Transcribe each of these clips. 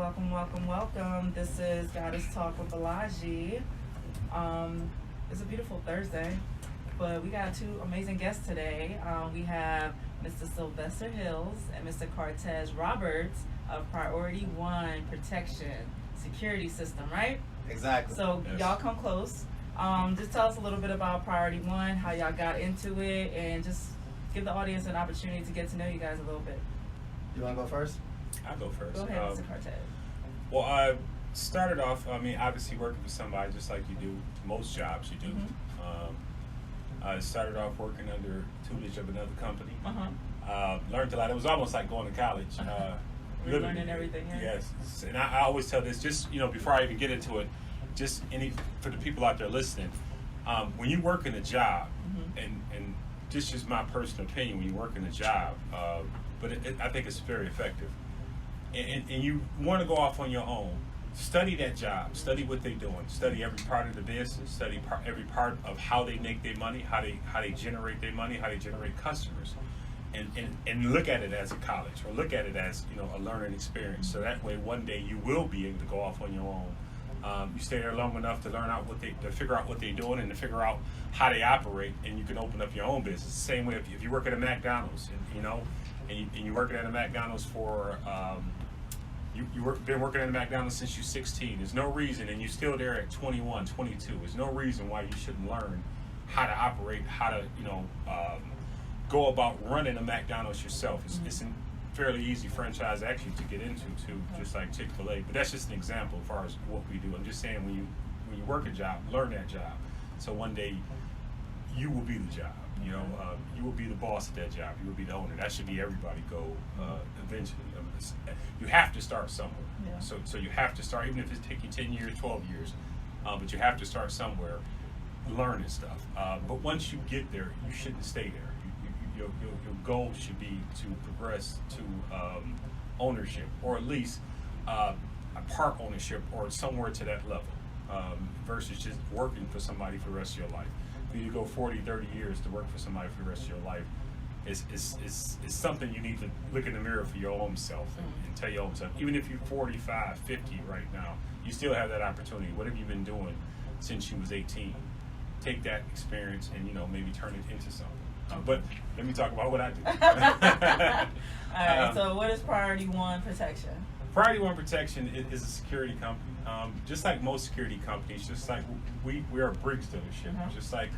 welcome. This is Goddess Talk with Balaji. It's a beautiful Thursday, but we got two amazing guests today. We have Mr. Sylvester Hills and Mr. Cartaz Roberts of Priority One Protection Security System, right? Exactly. So Yes. y'all come close. Just tell us a little bit about Priority One, how y'all got into it, and just give the audience an opportunity to get to know you guys a little bit. You want to go first? I'll go first. Go ahead, Mr. Cartaz. Well, I started off, obviously working for somebody just like you do, most jobs you do. I started off working under tutelage of another company. Learned a lot. It was almost like going to college. We're learning everything, yeah. Yes. And I always tell this, just, before I even get into it, just for the people out there listening, when you work in a job, and this is my personal opinion, when you work in a job, but I think it's very effective. And you want to go off on your own. Study that job. Study what they're doing. Study every part of the business. Study every part of how they make their money, how they generate their money, how they generate customers, and look at it as a college, or look at it as a learning experience. So that way, one day you will be able to go off on your own. You stay there long enough to learn out to figure out what they're doing, and to figure out how they operate, and you can open up your own business. Same way if you work at a McDonald's, and you're working at a McDonald's for you've been working at a McDonald's since you're 16. There's no reason, and you're still there at 21, 22. There's no reason why you shouldn't learn how to operate, how to go about running a McDonald's yourself. It's a fairly easy franchise actually to get into too, just like Chick-fil-A. But that's just an example as far as what we do. I'm just saying when you work a job, learn that job. So one day you will be the job. You will be the boss of that job. You will be the owner. That should be everybody goal eventually. You have to start somewhere. Yeah. So you have to start, even if it's taking 10 years, 12 years, but you have to start somewhere, learning stuff. But once you get there, you shouldn't stay there. Your goal should be to progress to ownership, or at least a part ownership, or somewhere to that level, versus just working for somebody for the rest of your life. For you to go 40, 30 years to work for somebody for the rest of your life is something you need to look in the mirror for your own self and tell your own self. Even if you're 45, 50 right now, you still have that opportunity. What have you been doing since you was 18? Take that experience and maybe turn it into something. But let me talk about what I do. All right. So what is Priority One Protection? Priority One Protection is a security company. Just like most security companies, just like we're a Briggs dealership, just like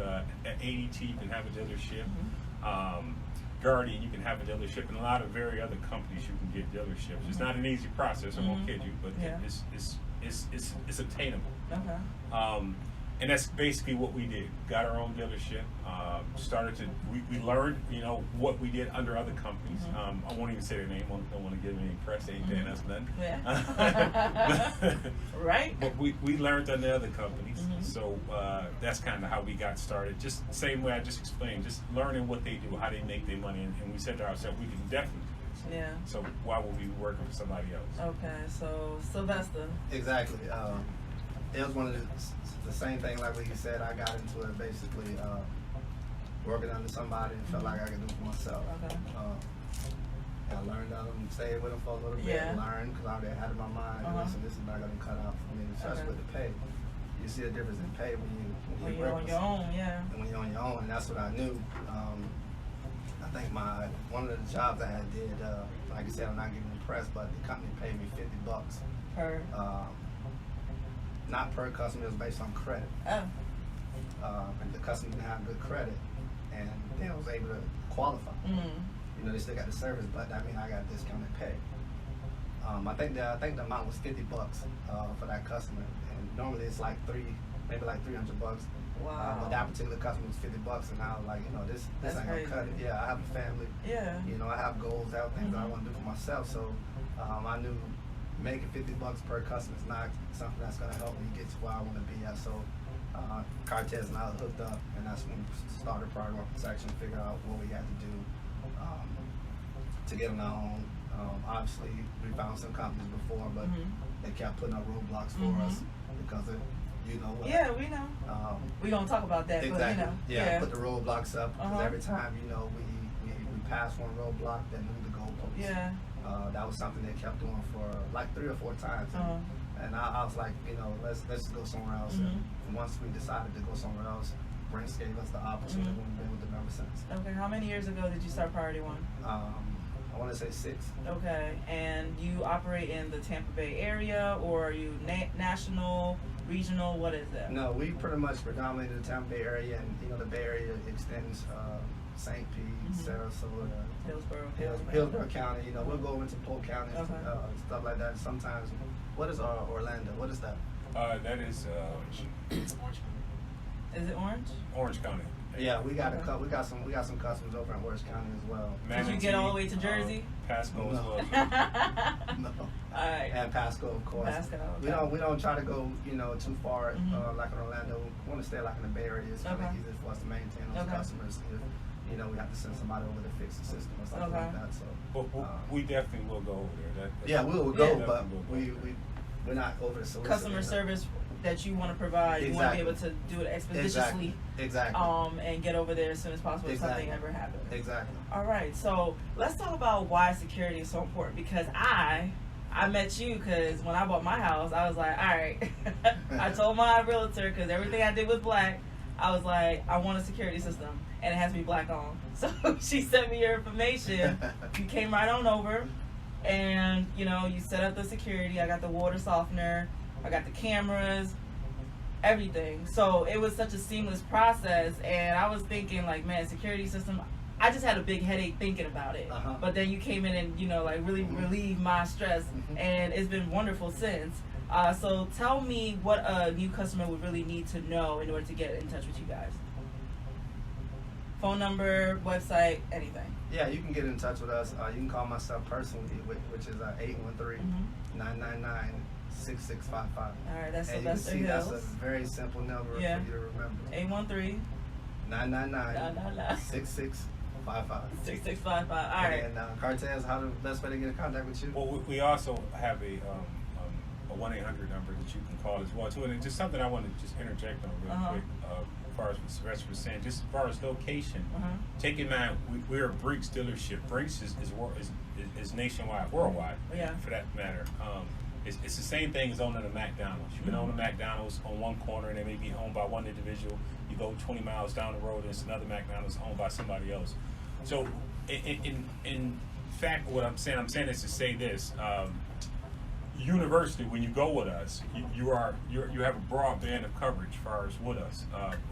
ADT, you can have a dealership, Guardian, you can have a dealership, and a lot of very other companies you can get dealerships. It's not an easy process, I won't kid you, but it's obtainable. Okay. And that's basically what we did. Got our own dealership. We learned, what we did under other companies. I won't even say their name. I don't want to give any press. They ain't paying us nothing. Yeah. Right. But we learned under other companies. So that's kind of how we got started. Just the same way I just explained. Just learning what they do, how they make their money, and we said to ourselves, we can definitely do this. Yeah. So why would we be working for somebody else? Okay. So Sylvester. Exactly. It was one of the same thing like what you said. I got into it basically working under somebody and felt like I could do it for myself. Okay. I learned out and stayed with them for a little bit. Learned because I already had in my mind. Listen, this is not going to cut out for me. Especially with the pay. You see a difference in pay when you're on your own, and when you're on your own, and that's what I knew. I think one of the jobs I had did, like I said, I'm not getting impressed, but the company paid me $50 per. Not per customer, it was based on credit. And the customer didn't have good credit, and then I was able to qualify. They still got the service, but I got discounted pay. I think the amount was $50 for that customer, and normally it's like maybe like $300. Wow. But that particular customer was $50, and I was like, this ain't gonna cut it. Yeah, I have a family. Yeah. I have goals, I have things that I want to do for myself. So I knew making $50 per customer is not something that's going to help me get to where I want to be at. So Cartaz and I hooked up, and that's when we started Priority One Protection, figure out what we had to do to get on our own. Obviously, we found some companies before, but they kept putting up roadblocks for us because of, what. Yeah, we know. We're going to talk about that, exactly. but Yeah, put the roadblocks up because every time, we pass one roadblock, then move the goalposts. Yeah. that was something they kept doing for like 3 or 4 times. And I was like, you know, let's go somewhere else. And once we decided to go somewhere else, Brinks gave us the opportunity. We've been with them ever since. Okay, how many years ago did you start Priority One? I want to say 6. Okay, and you operate in the Tampa Bay area, or are you national, regional? What is it? No, we pretty much predominantly the Tampa Bay area, and you know the Bay Area extends St. Pete, Sarasota, Hillsborough County. You know, we'll go into Polk County, stuff like that. Sometimes, what is Orlando? What is that? That is Orange. Is it Orange? Orange County. Yeah, we got some customers over in Orange County as well. Did you get all the way to Jersey? Pasco as well. No. All right. And Pasco, of course. Pasco, okay. We don't try to go too far like in Orlando. We want to stay like in the Bay Area. It's kind of easy for us to maintain those customers. If we have to send somebody over to fix the system or something like that. So, but we definitely will go over there. Yeah, we will go, but we're not over the solution. Customer service that you want to provide, you want to be able to do it expeditiously, and get over there as soon as possible if something ever happens. Exactly. All right, so let's talk about why security is so important. Because I met you because when I bought my house, I was like, all right. I told my realtor, because everything I did was black, I was like, I want a security system, and it has to be black on. So she sent me your information. You came right on over, and you set up the security. I got the water softener. I got the cameras, everything. So it was such a seamless process, and I was thinking like, man, security system, I just had a big headache thinking about it. But then you came in and, really relieved my stress, and it's been wonderful since. So tell me what a new customer would really need to know in order to get in touch with you guys. Phone number, website, anything. Yeah, you can get in touch with us. You can call myself personally, which is 813-999-6655. All right, that's and Sylvester you can see Hills. that's a very simple number for you to remember. 813-999-6655. 6655. All right. And Cartaz, how the best way to get in contact with you? Well, we also have a 1-800 number that you can call as well too. And just something I want to just interject on real quick. As far as what Sylvester was saying, just as far as location, take in mind we're a Brinks dealership. Brinks is nationwide, worldwide, for that matter. It's the same thing as owning a McDonald's. You can own a McDonald's on one corner and it may be owned by one individual. You go 20 miles down the road and it's another McDonald's owned by somebody else. So in fact, what I'm saying is to say this. University, when you go with us, you have a broad band of coverage as far as with us,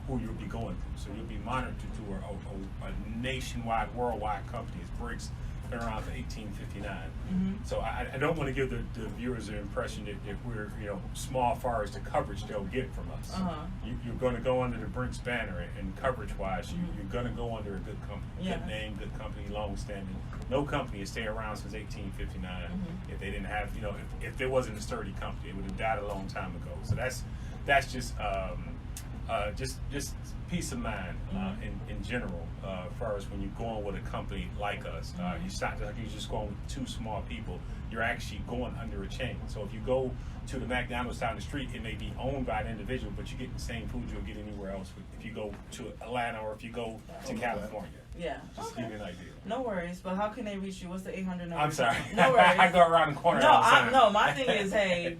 who you'll be going through. So you'll be monitored through a nationwide, worldwide company. It's Brinks. Been around for 1859. So I don't want to give the viewers the impression that we're small as far as the coverage they'll get from us. You're going to go under the Brinks banner, and coverage-wise, you're going to go under a good company, good name, good company, long-standing. No company has stayed around since 1859. If they didn't have, if there wasn't a sturdy company, it would have died a long time ago. So that's just peace of mind in general, as far as when you're going with a company like us. It's not like you're just going with 2 small people. You're actually going under a chain. So if you go to the McDonald's down the street, it may be owned by an individual, but you get the same food you'll get anywhere else if you go to Atlanta or if you go to California. Yeah. Just to give you an idea. No worries, but how can they reach you? What's the 800 number? I'm sorry. No worries. I go around the corner. No, my thing is, hey,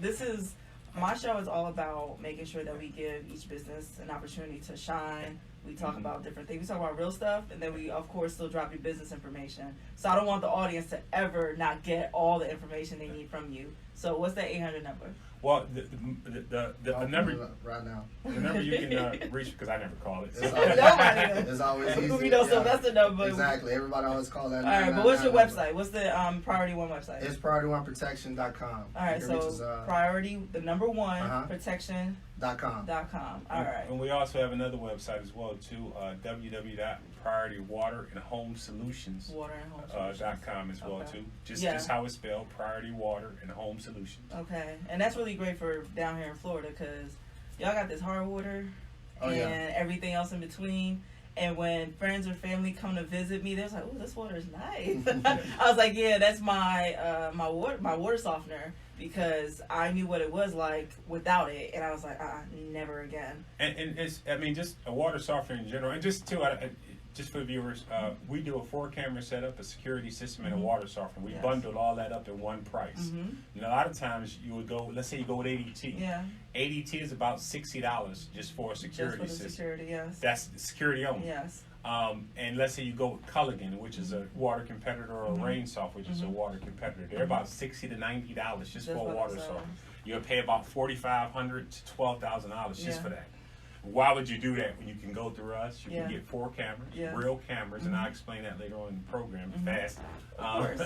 my show is all about making sure that we give each business an opportunity to shine. We talk about different things. We talk about real stuff, and then we, of course, still drop you business information. So I don't want the audience to ever not get all the information they need from you. So what's that 800 number? Well, the number right now. The number you can reach, because I never call it. It's always easy. We know Sylvester number. Exactly. Everybody always call that. All right, but what's your website? What's the Priority One website? It's PriorityOneProtection.com. All right, so Priority, the number 1, protection.com. All right. And we also have another website as well too, www.PriorityWaterAndHomeSolutions.com as well too. Just how it's spelled, Priority Water and Home Solutions. Okay, and that's really great for down here in Florida because y'all got this hard water and everything else in between. And when friends or family come to visit me, they're like, "Oh, this water is nice." I was like, "Yeah, that's my water softener," because I knew what it was like without it, and I was like, never again. And it's, just a water softener in general, and just too, just for the viewers, we do a 4-camera setup, a security system, and a Mhm. water softener. We Yes. bundled all that up in one price. Mhm. And a lot of times you would go, let's say you go with ADT. Yeah. ADT is about $60 just for a security Just for the system. security, yes. That's security only. Yes. And let's say you go with Culligan, which is a water competitor, or Mhm. Rain Soft, which is a Mhm. water competitor. They're Mhm. about $60 to $90 just for a for water themselves. softener. You'll pay about $4,500 to $12,000 just Yeah. for that. Why would you do that when you can go through us? You Yeah. can get 4 cameras, Yeah. real cameras, and Mhm. I'll explain that later on in the program Mhm. fast. Of course.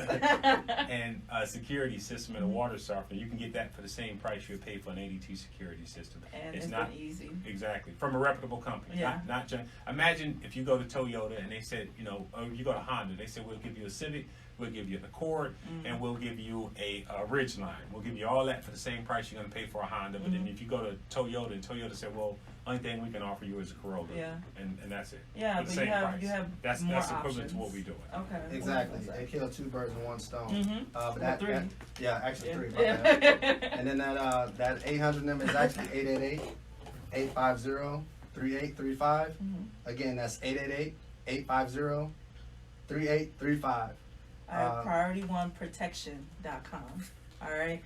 And a security system and a Mhm. water softener. You can get that for the same price you would pay for an ADT security system. And it's it's not been easy. exactly from a reputable company. Yeah. Not just imagine if you go to Toyota and they said, or you go to Honda, they said we'll give you a Civic, we'll give you an Accord, Mhm. and we'll give you a Ridgeline. We'll give you all that for the same price you're going to pay for a Honda. But then Mhm. if you go to Toyota, and Toyota said, well, only thing we can offer you is a Corolla. Yeah. And that's it. Yeah, For the but same you have price. That's more equivalent to what options. we're doing. Okay. Exactly. They kill 2 birds with 1 stone. Mhm. But Well, 3. yeah, actually Yeah. 3. Yeah. My bad. And then that 800 number is actually 888-850-3835. Mhm. Again, that's 888-850-3835. I have PriorityOneProtection.com. All right.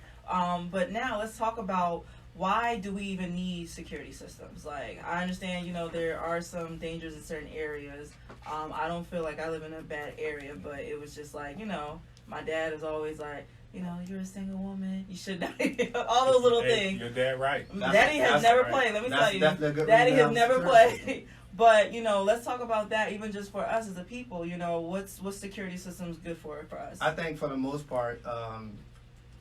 But now let's talk about why do we even need security systems? Like, I understand, there are some dangers in certain areas. I don't feel like I live in a bad area, but it was just like, my dad is always like, you're a single woman. You should not. All those little Hey, things. You're dead right. Daddy has that's never right. played. Let me That's tell you, definitely a good Daddy reason has to never have a security played. But let's talk about that. Even just for us as a people, what's security systems good for us? I think for the most part,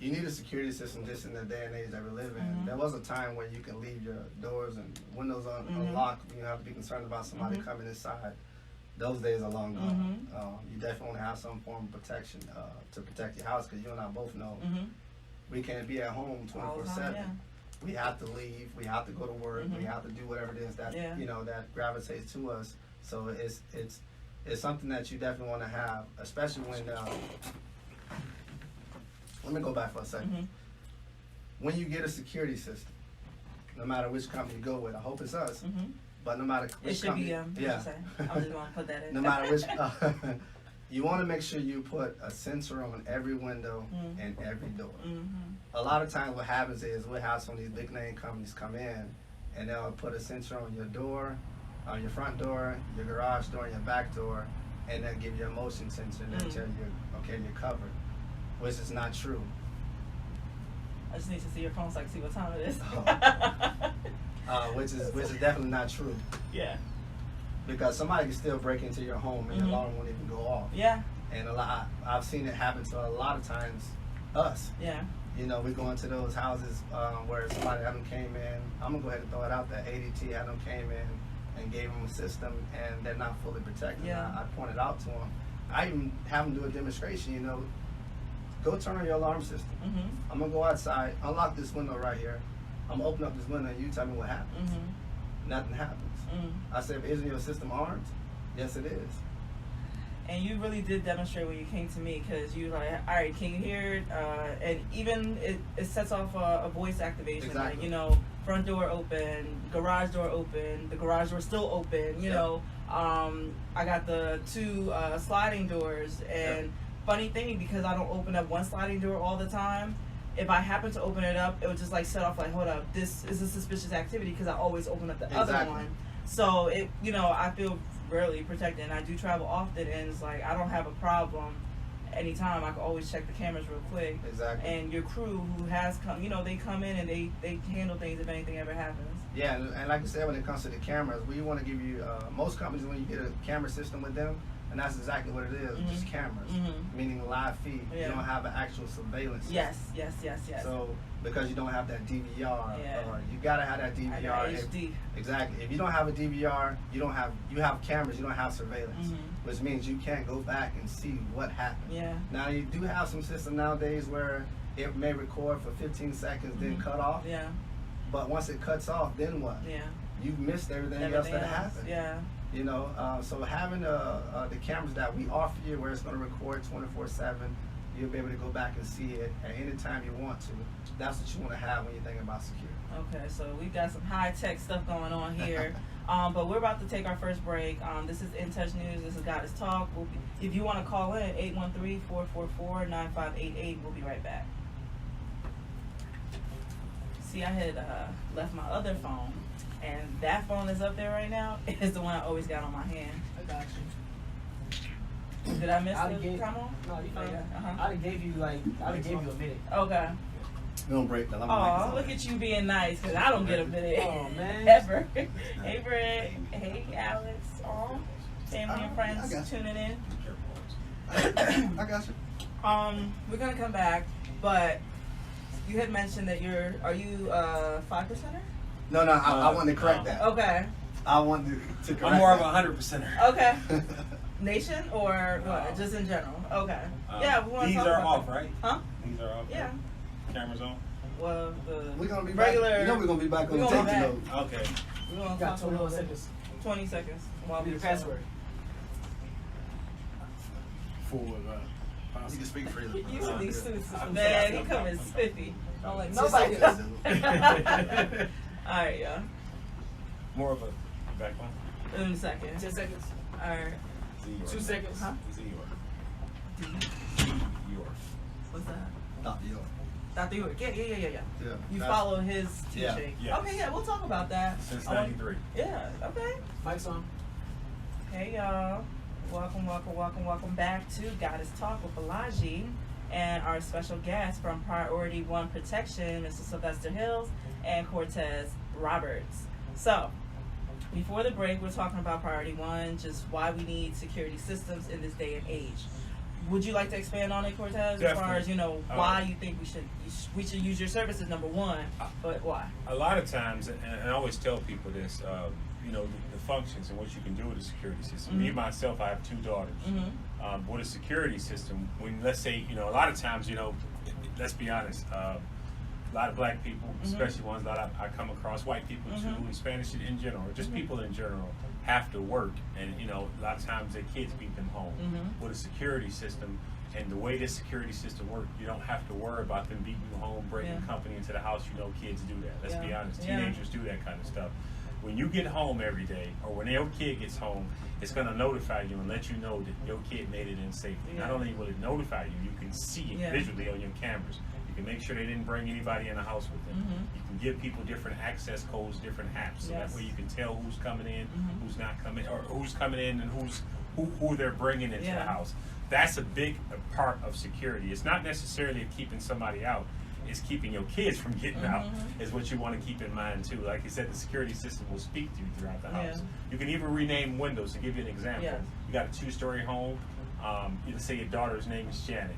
you need a security system just in the day and age that we live in. Mhm. There was a time when you can leave your doors and windows Mhm. unlocked. You have to be concerned about somebody Mhm. coming inside. Those days are long gone. Mhm. You definitely want to have some form of protection to protect your house, because you and I both know Mm-hmm. we can't be at home 24/7. Yeah. We have to leave. We have to go to work. Mhm. We have to do whatever it is that Yeah. that gravitates to us. So it's something that you definitely want to have, especially when. Let me go back for a second. Mm-hmm. When you get a security system, no matter which company you go with, I hope it's us. Mm-hmm. But no matter It which should company, be yeah. I'm just going to put that in. No matter which, you want to make sure you put a sensor on every window Mhm. and every door. Mm-hmm. A lot of times what happens is we'll have some of these big name companies come in and they'll put a sensor on your door, on your front door, your garage door, and your back door, and they'll give you a motion sensor and they'll Mm. tell you, okay, you're covered, which is not true. I just need to see your phone so I can see what time it is. Which is definitely not true, Yeah. because somebody can still break into your home and Mhm. your alarm won't even go off. Yeah. And I've seen it happen to a lot of times us. Yeah. We go into those houses where somebody had them came in. I'm gonna go ahead and throw it out there. ADT had them came in and gave them a system, and they're not fully protected. Yeah. I pointed out to them. I even have them do a demonstration. Go turn on your alarm system. Mm-hmm. I'm gonna go outside, unlock this window right here. I'm gonna open up this window, and you tell me what happens. Mm-hmm. Nothing happens. Mm. I said, isn't your system armed? Yes, it is. And you really did demonstrate when you came to me, because you were like, all right, can you hear it? And even it sets off a voice activation. Exactly. Like, front door open, garage door open, the garage door still open, I got the 2 sliding doors, and funny thing, because I don't open up one sliding door all the time, if I happen to open it up, it would just like set off like, hold up, this is a suspicious activity, because I always open up the other Exactly. one. So I feel really protected, and I do travel often, and it's like I don't have a problem. Anytime I can always check the cameras real quick. Exactly. And your crew who has come, they come in and they handle things if anything ever happens. Yeah, and like I said, when it comes to the cameras, we want to give you, most companies, when you get a camera system with them, and that's exactly what it is, Mhm. just cameras, Mhm. meaning live feed. Yeah. You don't have an actual surveillance system. Yes. So, because you don't have that DVR, Yeah. or you gotta have that I DVR. got HD. Exactly. If you don't have a DVR, you have cameras, you don't have surveillance, Mhm. which means you can't go back and see what happened. Yeah. Now, you do have some systems nowadays where it may record for 15 seconds, then Mhm. cut off. Yeah. But once it cuts off, then what? Yeah. You've missed everything else Everything that else. happened. Yeah. So having the cameras that we offer you, where it's going to record 24/7, You'll be able to go back and see it at any time you want to. That's what you want to have when you're thinking about security. Okay, so we've got some high-tech stuff going on here. But we're about to take our first break. This is In Touch News. This is Goddess Talk. If you want to call in, 813-444-9588. We'll be right back. See, I had left my other phone, and that phone that's up there right now is the one I always got on my hand. I got you. Did I miss I'd the give- come on? No, you fine. Uh-huh. I'd have gave you a minute. Okay. We don't break that. Oh, look at you being nice, because I don't get a minute. Oh, man. Ever. Hey, Brett. Hey, Alex. Oh, family and I friends got you. tuning in. I got you. We're going to come back, but you had mentioned that are you 5%er? No, I wanted to correct that. Okay. I wanted to correct I'm more of that. 100%er. Okay. Nation or what? Just in general? Okay. Yeah, we want to These talk are about off, that. right? Huh? These are off. Yeah. Right? Cameras on. Well, the We're gonna be regular. back. You know we're gonna be back on we the gonna be tape back. note. Okay. We're going You to got talk a 21 little bit. seconds. 20 seconds. While Be we the password. You can speak freely. You in these suits, I'm man. sorry. He coming spiffy. Don't let Nobody nobody does. All right, y'all. More of a back one. In a second. 10 seconds. All right. 2 seconds. Huh? Is it yours? D. Yours. What's that? Dr. York. Dr. York. Yeah. Yeah. You that's- follow his Yeah. teaching. Yes. Okay, yeah, we'll talk about that. Since I want- 93. Yeah, okay. Mic's on. Hey, y'all. Welcome back to Goddess Talk with Balaji and our special guest from Priority One Protection, Mr. Sylvester Hills and Cartaz Roberts. So, before the break, we're talking about Priority One, just why we need security systems in this day and age. Would you like to expand on it, Cartaz, as far as, why you think we should use your services, number one, but why? A lot of times, and I always tell people this, the functions and what you can do with a security system. Me, myself, I have 2 daughters. With a security system, let's say, a lot of times, let's be honest, a lot of black people, especially ones that I come across, white people too, and Spanish in general, or just people in general, have to work, and a lot of times their kids beat them home. With a security system, and the way this security system works, you don't have to worry about them beating you home, breaking company into the house. Kids do that. Let's be honest. Teenagers do that kind of stuff. When you get home every day, or when your kid gets home, it's going to notify you and let you know that your kid made it in safety. Not only will it notify you, you can see it visually on your cameras. You can make sure they didn't bring anybody in the house with them. You can give people different access codes, different apps, so that way you can tell who's coming in, who's not coming, or who's coming in and who they're bringing into the house. That's a big part of security. It's not necessarily keeping somebody out. It's keeping your kids from getting out is what you want to keep in mind too. Like you said, the security system will speak to you throughout the house. You can even rename windows. To give you an example, you got a 2-story home. It'll say your daughter's name is Janet.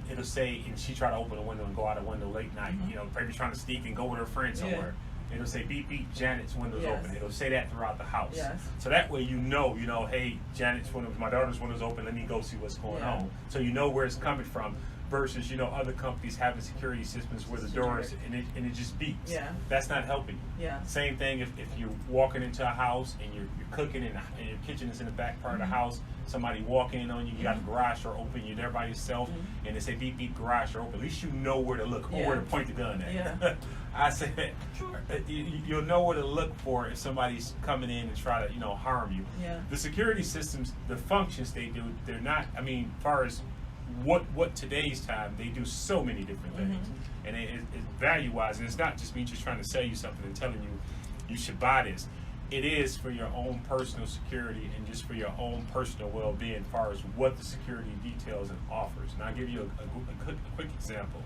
It'll say, and she tried to open a window and go out a window late night. Maybe trying to sneak and go with her friend somewhere. It'll say beep beep, Janet's window's open. It'll say that throughout the house. So that way hey, Janet's window, my daughter's window's open. Let me go see what's going on. So you know where it's coming from. Versus, other companies having security systems where the doors and it just beeps. That's not helping you. Same thing if you're walking into a house and you're cooking and your kitchen is in the back part of the house, somebody walking in on you, you got the garage door open, you're there by yourself, and they say beep beep, garage door open. At least you know where to look or where to point the gun at. I said you'll know where to look for if somebody's coming in and try to harm you. The security systems, the functions they do, they're not. I mean, as far as what today's time, they do so many different things, and it's value wise, and it's not just me just trying to sell you something and telling you should buy this. It is for your own personal security and just for your own personal well-being as far as what the security details and offers. And I'll give you a quick example.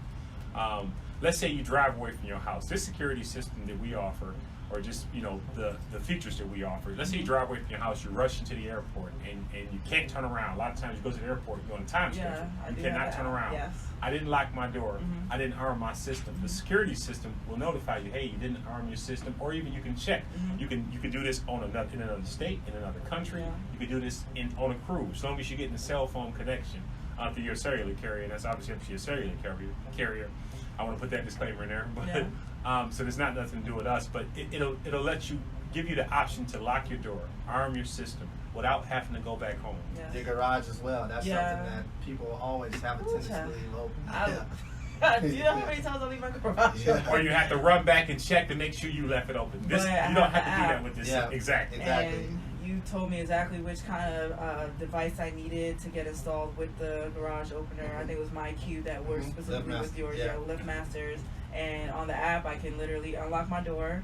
Let's say you drive away from your house. This security system that we offer, or just the features that we offer. Let's say you drive away from your house, you rush into the airport, and you can't turn around. A lot of times you go to the airport, you go on a time schedule, you cannot turn around. I didn't lock my door. I didn't arm my system. The security system will notify you, hey, you didn't arm your system, or even you can check. You can do this in another state, in another country. You can do this on a cruise, as long as you're getting a cell phone connection through your cellular carrier, and that's obviously up to your cellular carrier. I want to put that disclaimer in there, but so there's not nothing to do with us, but it'll let you give you the option to lock your door, arm your system, without having to go back home. Yeah. Your garage as well. That's Yeah. something that people always have a Ooh, tendency to child. leave open. Do you know how many times I leave my garage Yeah. open? Or you have to run back and check to make sure you left it open. This, But I you don't have have to the do that app. with this. Yeah. Exactly. Exactly. And you told me exactly which kind of device I needed to get installed with the garage opener. I think it was my Q that works Mhm. specifically with LiftMaster, yours. yeah. Yeah, LiftMasters. And on the app, I can literally unlock my door.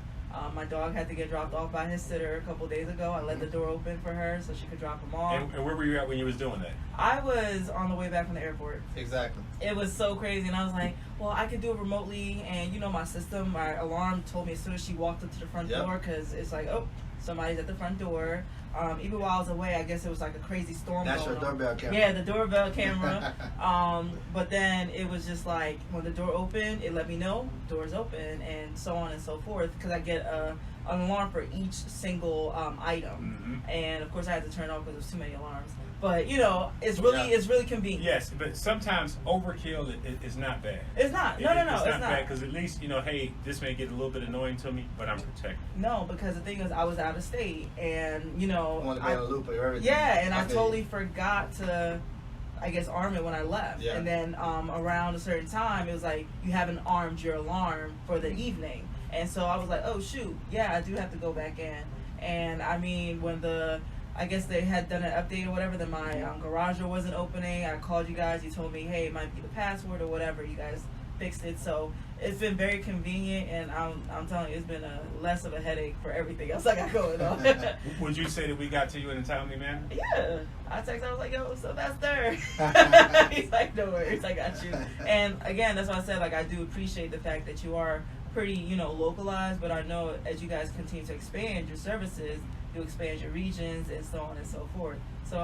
My dog had to get dropped off by his sitter a couple days ago. I let the door open for her so she could drop him off. And where were you at when you was doing that? I was on the way back from the airport. Exactly. It was so crazy, and I was like, well, I could do it remotely, and you know my system, my alarm told me as soon as she walked up to the front Yep. door, because it's like, oh, somebody's at the front door. Even while I was away, I guess it was like a crazy storm That's going your on. doorbell camera. Yeah, the doorbell camera. But then it was just like, when the door opened, it let me know, door's open, and so on and so forth, because I get an alarm for each single item. Mhm. And of course I had to turn it off because there's too many alarms. But you know, it's really convenient. Yes, but sometimes overkill is not bad. It's not. No, It's it's not not. bad because at least, you know, hey, this may get a little bit annoying to me, but I'm protected. No, because the thing is, I was out of state, and you know, I want to be in a loop of everything. yeah, and I feel totally you. forgot to, I guess, arm it when I left. Yeah. And then around a certain time, it was like you haven't armed your alarm for the evening, and so I was like, oh shoot, yeah, I do have to go back in. And I mean, when I guess they had done an update or whatever, then my garage door wasn't opening. I called you guys. You told me, hey, it might be the password or whatever. You guys fixed it. So it's been very convenient, and I'm telling you, it's been less of a headache for everything else I got going on. Would you say that we got to you in a timely manner? Yeah. I texted, I was like, yo, Sylvester. He's like, no worries, I got you. And again, that's why I said, like, I do appreciate the fact that you are pretty, you know, localized, but I know as you guys continue to expand your services, you expand your regions and so on and so forth. So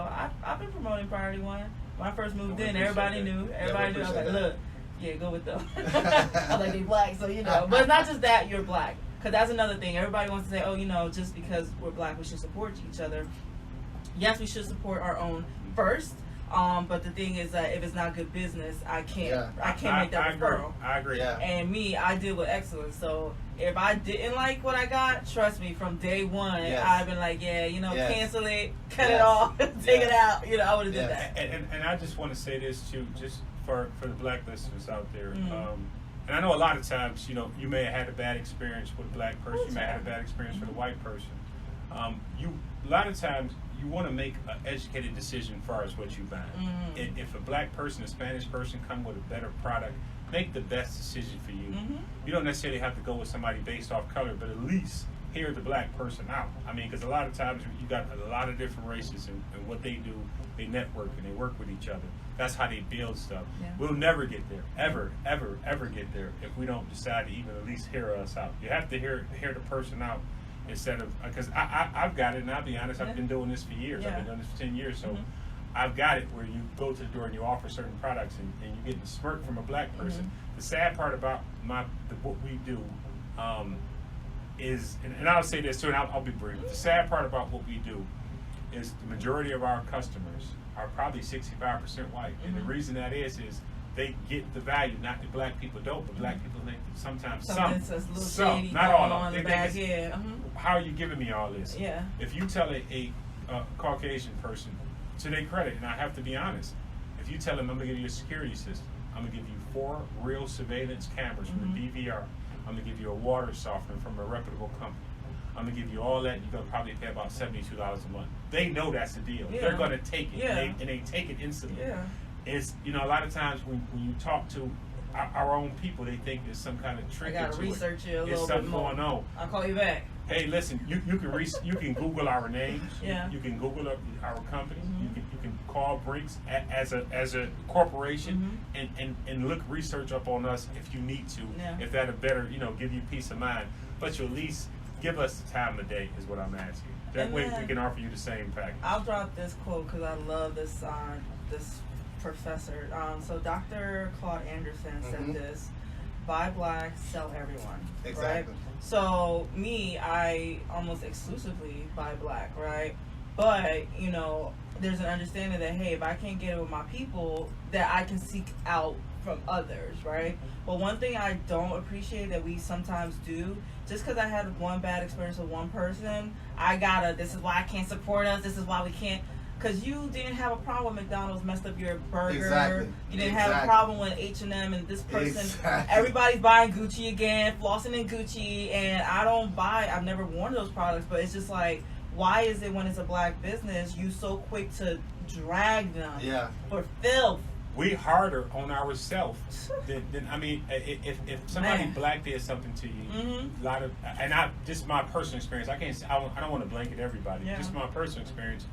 I've been promoting Priority One. When I first moved We in, appreciate everybody that. knew. Yeah, Everybody we knew. I was like, appreciate that. look, yeah, go with them. I was like, they black, so you know. But it's not just that you're black. Because that's another thing. Everybody wants to say, oh, you know, just because we're black, we should support each other. Yes, we should support our own first. But the thing is that if it's not good business, I can't make that referral. I agree. Yeah. And me, I deal with excellence. So if I didn't like what I got, trust me, from day one, Yes. I've been like, yeah, you know, Yes. cancel it, cut Yes. it off, take Yes. it out. You know, I would have did Yes. that. And I just want to say this too, just for the black listeners out there. Mm. And I know a lot of times, you know, you may have had a bad experience with a black person, you may have had a bad experience with a white person. A lot of times you want to make an educated decision as far as what you buy. Mm. If a black person, a Spanish person come with a better product, make the best decision for you. Mhm. You don't necessarily have to go with somebody based off color, but at least hear the black person out. I mean, because a lot of times you got a lot of different races, and what they do, they network and they work with each other. That's how they build stuff. Yeah. We'll never get there, ever get there if we don't decide to even at least hear us out. You have to hear the person out instead of, because I've got it, and I'll be honest, Yeah. I've been doing this for years. Yeah. I've been doing this for 10 years, so Mhm. I've got it where you go to the door and you offer certain products, and you get the smirk from a black person. Mhm. The sad part about what we do is, and I'll say this too, and I'll be brief. The sad part about what we do is the majority of our customers are probably 65% white, and the Mhm. reason that is they get the value. Not that black people don't, but black people think that sometimes Something's a little some, shady not all going of on them. in the They back. think Yeah. how are you giving me all this? Yeah. If you tell a Caucasian person, to their credit, and I have to be honest, if you tell them I'm gonna give you a security system, I'm gonna give you 4 real surveillance cameras from the DVR, I'm gonna give you a water softener from a reputable company, I'm gonna give you all that, you're gonna probably pay about $72 a month. They know that's the deal. Yeah. They're gonna take it, Yeah. and they take it instantly. Yeah. It's, you know, a lot of times when you talk to our own people, they think there's some kind of I trick gotta to research it a There's little bit something more. going on. I'll call you back. Hey, listen, you can Google our names. Yeah. You can Google our company. Mhm. You can call Brinks as a corporation and look research up on us if you need to. Yeah. If that'll better, you know, give you peace of mind. But you at least give us the time of day is what I'm asking. That And way then we can offer you the same package. I'll drop this quote because I love this professor. So Dr. Claude Anderson said Mhm. this: "Buy black, sell everyone." Exactly. Right? So me, I almost exclusively buy black, right? But, you know, there's an understanding that, hey, if I can't get it with my people, that I can seek out from others, right? But one thing I don't appreciate that we sometimes do, just because I had one bad experience with one person, this is why I can't support us, this is why we can't. Because you didn't have a problem when McDonald's messed up your burger. Exactly. You didn't have a problem when H&M and this person, Exactly. everybody's buying Gucci again, flossing in Gucci, and I've never worn those products, but it's just like, why is it when it's a black business, you so quick to drag them for filth? We harder on ourselves than I mean, if somebody black did something to you, a lot of, and just my personal experience, I don't want to blanket everybody, just my personal experience,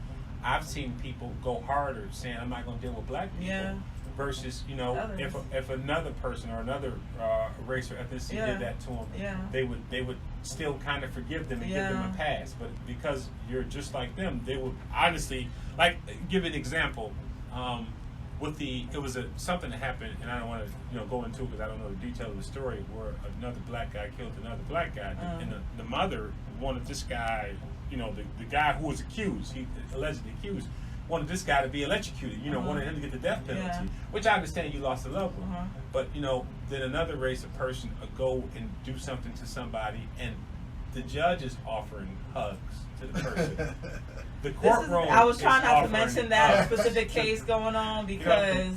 I've seen people go harder saying, I'm not going to deal with black people, versus, you know, if another person or another race or ethnicity did that to them, they would still kind of forgive them and give them a pass. But because you're just like them, they would honestly, like, give an example. It was something that happened, and I don't want to go into it because I don't know the detail of the story, where another black guy killed another black guy, and the mother wanted this guy, the guy who was accused, he allegedly accused, wanted this guy to be electrocuted, wanted him to get the death penalty, which I understand you lost a loved one, but then another race of person go and do something to somebody, and the judge is offering hugs to the person. The courtroom. I was trying not to mention that specific case going on because.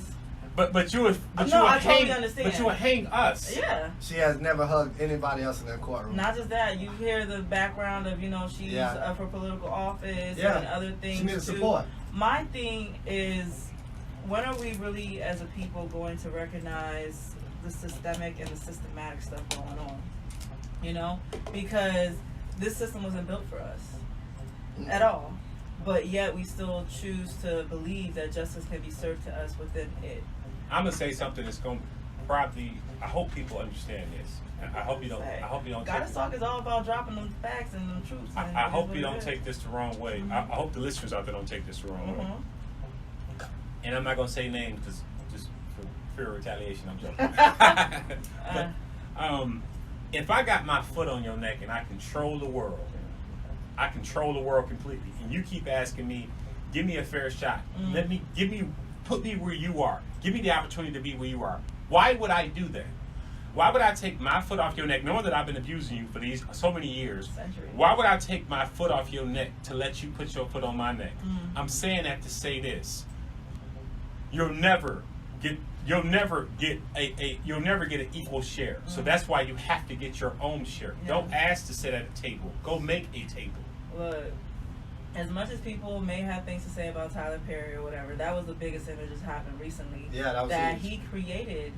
But you would totally understand. But you would hang us. Yeah. She has never hugged anybody else in that courtroom. Not just that, you hear the background of she's up for political office and other things. She needs too. support. My thing is, when are we really as a people going to recognize the systemic and the systematic stuff going on? Because this system wasn't built for us at all. But yet we still choose to believe that justice can be served to us within it. I'm gonna say something that's gonna probably. I hope people understand this. I hope you don't. Gotta Talk is all about dropping them facts and them truths. I hope you don't take this the wrong way. I hope the listeners out there don't take this the wrong way. And I'm not gonna say names because just for fear of retaliation, I'm joking. But if I got my foot on your neck and I control the world. I control the world completely, and you keep asking me, give me a fair shot. Put me where you are. Give me the opportunity to be where you are. Why would I do that? Why would I take my foot off your neck, knowing that I've been abusing you for these so many years? Centuries. Why would I take my foot off your neck to let you put your foot on my neck? I'm saying that to say this: you'll never get an equal share. So that's why you have to get your own share. Don't ask to sit at a table. Go make a table. Look, as much as people may have things to say about Tyler Perry or whatever, that was the biggest thing that just happened recently. Yeah, that was that huge. he created.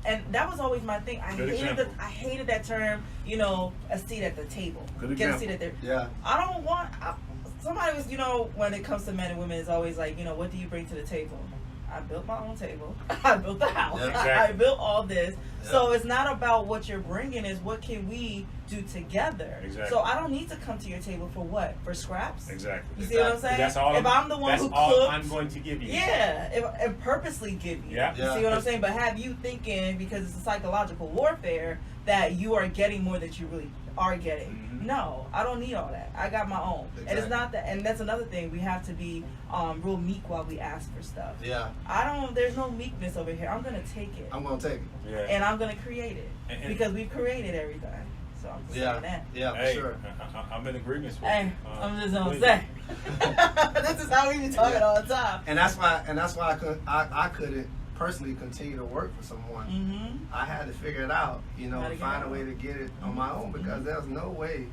And that was always my thing. I hated that term. A seat at the table. Good Get example. a seat at there. Yeah. I don't want. Somebody was. When it comes to men and women, it's always like, what do you bring to the table? I built my own table. I built the house. Yeah, exactly. I built all this. Yeah. So it's not about what you're bringing. It's what can we do together. Exactly. So I don't need to come to your table for what? For scraps? Exactly. You see what I'm saying? That's all. If I'm the one who that's all cooked, I'm going to give you. yeah, and purposely give you. Yeah. You see what I'm saying? But have you thinking, because it's a psychological warfare, that you are getting more that you really are getting. No, I don't need all that. I got my own. Exactly. And it's not that, and that's another thing. We have to be real meek while we ask for stuff. Yeah. There's no meekness over here. I'm going to take it. I'm going to take it. Yeah. And I'm going to create it. And because we've created everything. So I'm just saying that. Yeah, Hey, for sure. I'm in agreement with Hey, you. I'm just going to please. say. This is how we be talking all the time. And that's why I couldn't personally continue to work for someone. I had to figure it out, find a way to get it on my own, because there's no way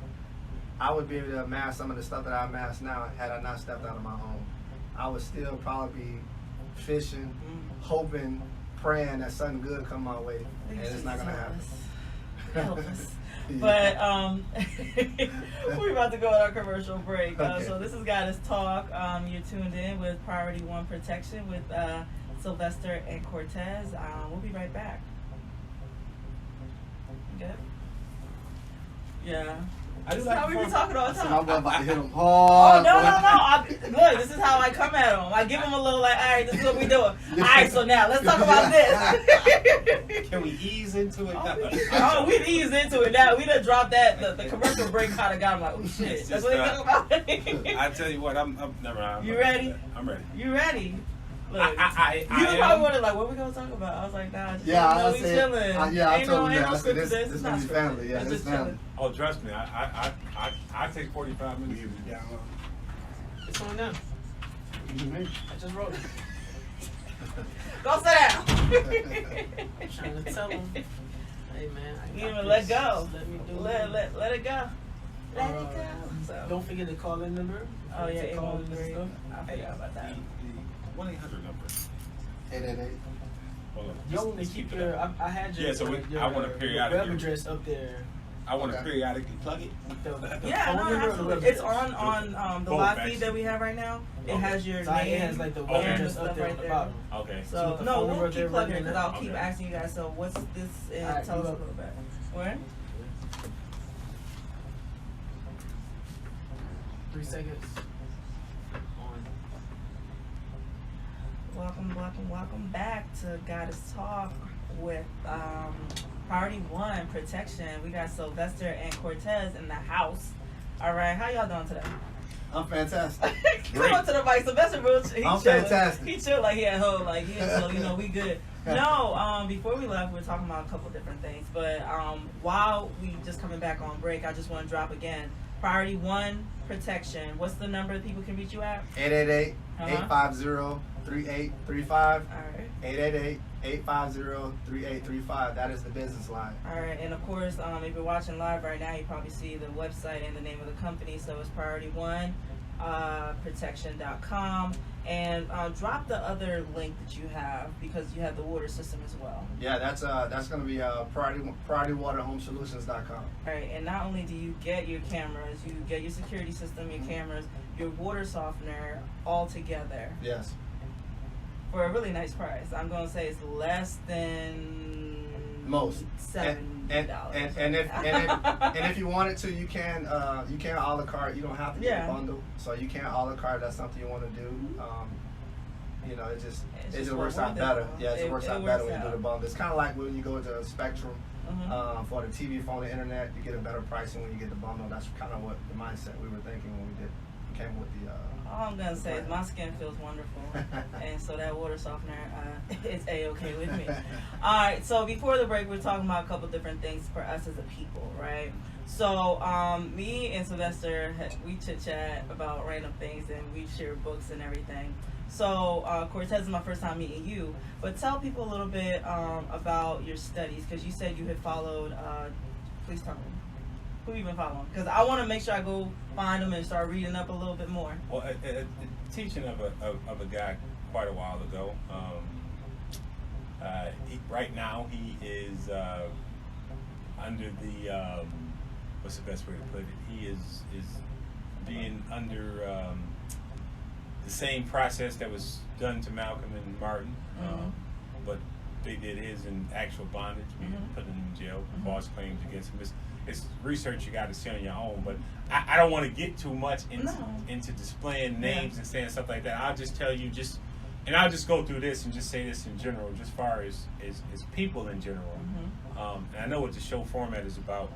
I would be able to amass some of the stuff that I amass now had I not stepped out on my own. I would still probably be fishing, hoping, praying that something good come my way, and it's not gonna happen. Help us. But we're about to go on our commercial break. Okay. So this is Goddess Talk. You're tuned in with Priority One Protection with Sylvester and Cartaz. We'll be right back. Good? Yeah. I This do is how like we be talking all the So my time. boy about to hit him Oh, hard. no. Look, this is how I come at him. I give him a little like, all right, this is what we doing. All right, so now let's talk about this. Can we ease into it? Oh, we ease into it now. We done dropped that. The commercial break kind of got him like, oh shit. It's That's just, what they talking about. I tell you what, I'm never mind. You ready? I'm ready. You ready? Look, I you am. probably wanted like, what we gonna talk about? I was like, nah, just Yeah, I we said, chilling. I Ain't told no, him ain't that. no I said, script to this It's gonna not be scripted. family. Yeah, It's this just family. chilling. Oh, trust me, I take 45 minutes. Yeah, It's on now. I just wrote it. Go sit down. I'm trying to tell him. Hey man, I You got even this. let go. Let me do Let it. it go. Let it go. So. Don't forget the call in number. Oh yeah, To call in and 813. stuff. I forgot about that. The 1-800 number. 888. Hold on. You want to Just keep it your? up. I had your. Yeah, so your, I want to periodically. web address up there. I want to Okay. periodically plug it. The Yeah, phone no, number or the absolutely. web It's address? on the Both, live feed actually. that we have right now. It Okay. has your So name. it has like the web Okay. address Stuff up there right on the there. bottom. Okay. So So the no, phone number we'll there keep plugging right it because now? I'll keep Okay. asking you guys. So what's this? And Alright, tell you us a up. little bit. Where? 3 seconds. On. Welcome back to Goddess Talk with Priority 1 Protection. We got Sylvester and Cartaz in the house. All right, how y'all doing today? I'm fantastic. Come on to the mic. Sylvester real he I'm chilling. fantastic. He chill like he at home, like yeah, so we good. No, before we left, we were talking about a couple different things. But while we just coming back on break, I just want to drop again. Priority 1 Protection. What's the number that people can reach you at? 888-850-3835. All right. 888-850-3835. That is the business line. All right, and of course, if you're watching live right now, you probably see the website and the name of the company. So it's Priority 1 Protection.com. And drop the other link that you have because you have the water system as well. Yeah, that's going to be PriorityWaterHomeSolutions.com. All right, and not only do you get your cameras, you get your security system, your cameras, your water softener all together Yes. for a really nice price. I'm going to say it's less than Most. $70. And if you wanted to, you can a la carte. You don't have to get Yeah. a bundle, so you can a la carte. That's something you want to do. You know, it just works out better. Yeah, it works out better when you do the bundle. It's kind of like when you go to Spectrum for the TV, phone, the internet. You get a better pricing when you get the bundle. That's kind of what the mindset we were thinking when we came with the. All I'm gonna say is my skin feels wonderful, and so that water softener is a-okay with me. All right, so before the break, we were talking about a couple different things for us as a people, right? So me and Sylvester, we chit-chat about random things, and we share books and everything. So Cartaz is my first time meeting you, but tell people a little bit about your studies, because you said you had followed, please tell me. Who you been following? Because I want to make sure I go find them and start reading up a little bit more. Well, a teaching of a guy quite a while ago. Right now he is under the what's the best way to put it? He is being under the same process that was done to Malcolm and Martin, but they did his in actual bondage, meaning putting him in jail, false claims against him. It's research you got to see on your own, but I don't want to get too much into displaying names and saying stuff like that. I'll just tell you and I'll just go through this and just say this in general, just far as people in general. And I know what the show format is about.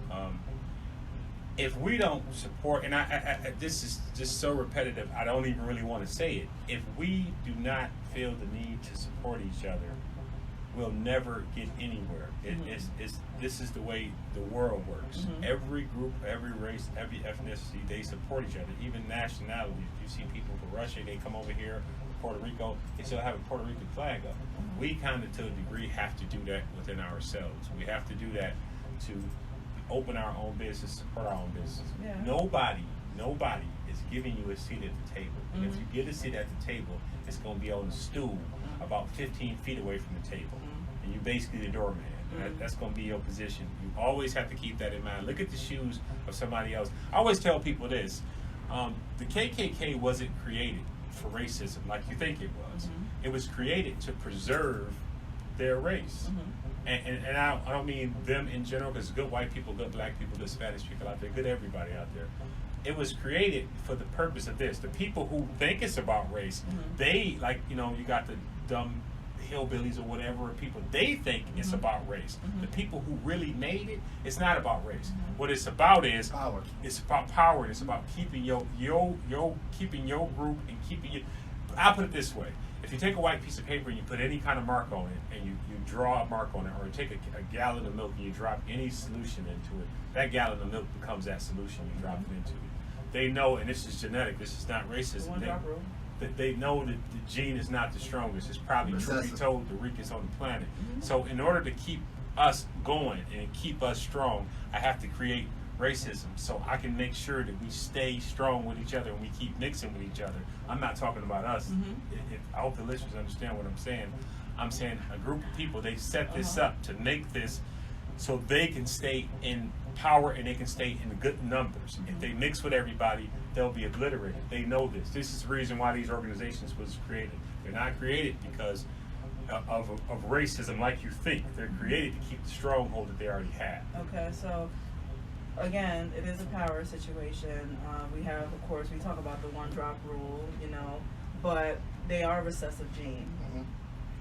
If we don't support, and I this is just so repetitive, I don't even really want to say it. If we do not feel the need to support each other, we'll never get anywhere. This is the way the world works. Every group, every race, every ethnicity, they support each other. Even nationalities. You see people from Russia, they come over here, Puerto Rico, they still have a Puerto Rican flag up. We kind of, to a degree, have to do that within ourselves. We have to do that to open our own business, support our own business. Yeah. Nobody is giving you a seat at the table. And if you get a seat at the table, it's going to be on a stool about 15 feet away from the table. And you're basically the doorman. That's going to be your position. You always have to keep that in mind. Look at the shoes of somebody else. I always tell people this. The KKK wasn't created for racism like you think it was. It was created to preserve their race. and I don't mean them in general, because good white people, good black people, good Spanish people out there, good everybody out there. It was created for the purpose of this. The people who think it's about race, they, like, you know, you got the dumb hillbillies or whatever people, they think it's about race. The people who really made it, it's not about race. What it's about is Power. It's about power, and it's about keeping your keeping your group and keeping you. I'll put it this way: if you take a white piece of paper and you put any kind of mark on it, and you draw a mark on it, or you take a gallon of milk and you drop any solution into it, that gallon of milk becomes that solution you drop it into. They know, and this is genetic, this is not racism. They know that the gene is not the strongest. It's probably, truth be told, the weakest on the planet. So in order to keep us going and keep us strong, I have to create racism so I can make sure that we stay strong with each other and we keep mixing with each other. I'm not talking about us. I hope the listeners understand what I'm saying. I'm saying a group of people, they set this up to make this so they can stay in power and they can stay in good numbers. If they mix with everybody, they'll be obliterated. They know this. This is the reason why these organizations was created. They're not created because of racism like you think. They're created to keep the stronghold that they already have. Okay, so again, it is a power situation. We have, of course, we talk about the one drop rule, you know, but they are recessive gene.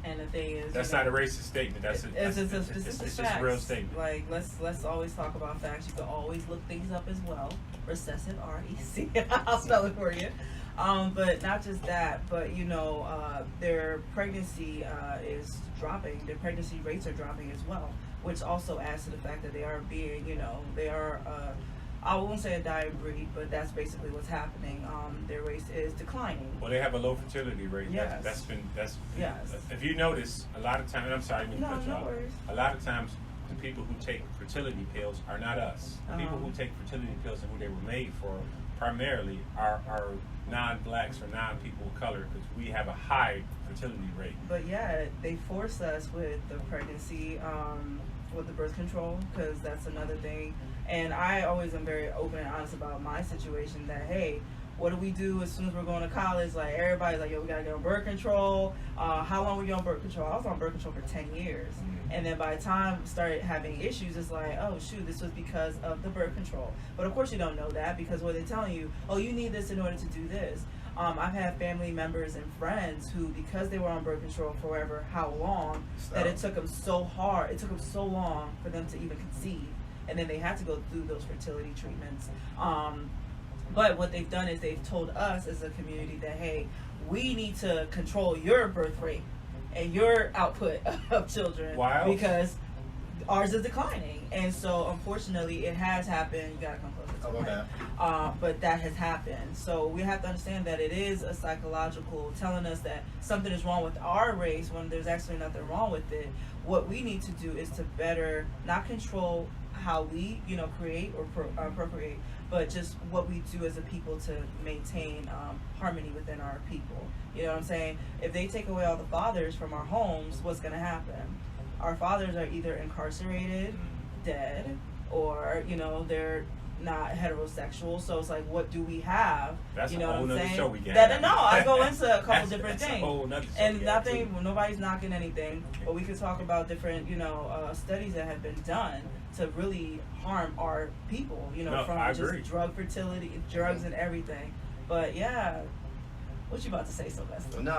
And the thing is, that's not a racist statement. It's just a real statement. Like, let's always talk about facts. You can always look things up as well. Recessive, R-E-C. I'll spell it for you. But not just that, but you know, their pregnancy is dropping. Their pregnancy rates are dropping as well, which also adds to the fact that they are being, you know, they are. I won't say a dying breed, but that's basically what's happening. Their race is declining. Well, they have a low fertility rate. Yes. That's Yes. If you notice, a lot of times, and I'm sorry, No worries. a lot of times, the people who take fertility pills are not us. The people who take fertility pills and who they were made for primarily are non-blacks or non-people of color, because we have a high fertility rate. But yeah, they force us with the pregnancy, with the birth control, because that's another thing. And I always am very open and honest about my situation that, hey, what do we do as soon as we're going to college? Like, everybody's like, yo, we got to get on birth control. How long were you on birth control? I was on birth control for 10 years. And then by the time I started having issues, it's like, oh, shoot, this was because of the birth control. But of course you don't know that, because what they're telling you, oh, you need this in order to do this. I've had family members and friends who, because they were on birth control for how long, that it took them so long for them to even conceive. And then they had to go through those fertility treatments. But what they've done is they've told us as a community that, hey, we need to control your birth rate and your output of children. Wow. Because ours is declining. And so, unfortunately, it has happened. You got to come closer to the mic. But that has happened. So we have to understand that it is a psychological telling us that something is wrong with our race when there's actually nothing wrong with it. What we need to do is to better not control how we, you know, create or procreate, but just what we do as a people to maintain harmony within our people. You know what I'm saying? If they take away all the fathers from our homes, what's going to happen? Our fathers are either incarcerated, dead, or, you know, they're not heterosexual. So it's like, what do we have? That's you know a whole what I'm nother saying? show we get. No, I go into a couple different that's things. A whole nother show and we nothing, well, nobody's knocking anything, but we could talk about different, you know, studies that have been done to really harm our people, you know, from just drug fertility, drugs and everything. But yeah, what you about to say, Sylvester? No,